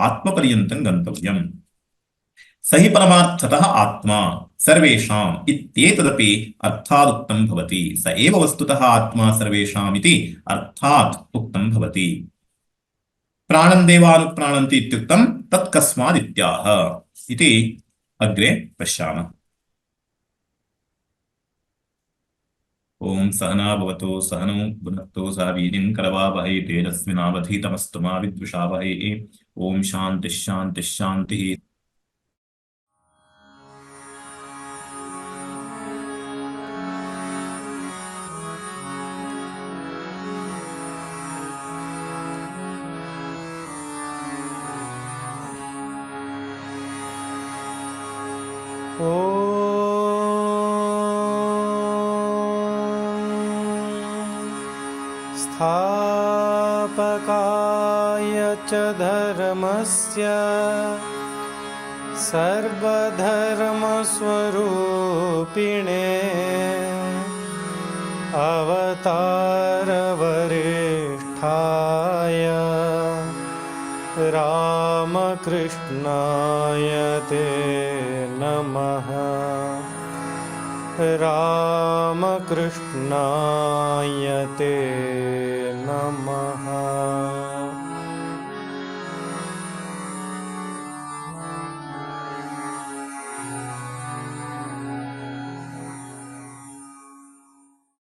आत्मपर्यन्तं गन्तव्यम् स हि परमार्थतः आत्मा सर्वेषाम् इत्येतदपि अर्थादुक्तं भवति स एव वस्तुतः आत्मा सर्वेषाम् इति अर्थात् उक्तं भवति प्राणं देवानुप्राणन्ति इत्युक्तं तत्कस्मादित्याह इति अग्रे पश्यामः ओम सहना भवतु सहनौ भुनक्तु सह वीर्यं करवावहै तेजस्विनावधीतमस्तु मा विद्विषावहै ओम शान्तिः शान्तिः शान्तिः स्थापकाय च धर्मस्य सर्वधर्मस्वरूपिणे अवतारवरिष्ठाय रामकृष्णाय ते नमः रामकृष्णाय ते नमः।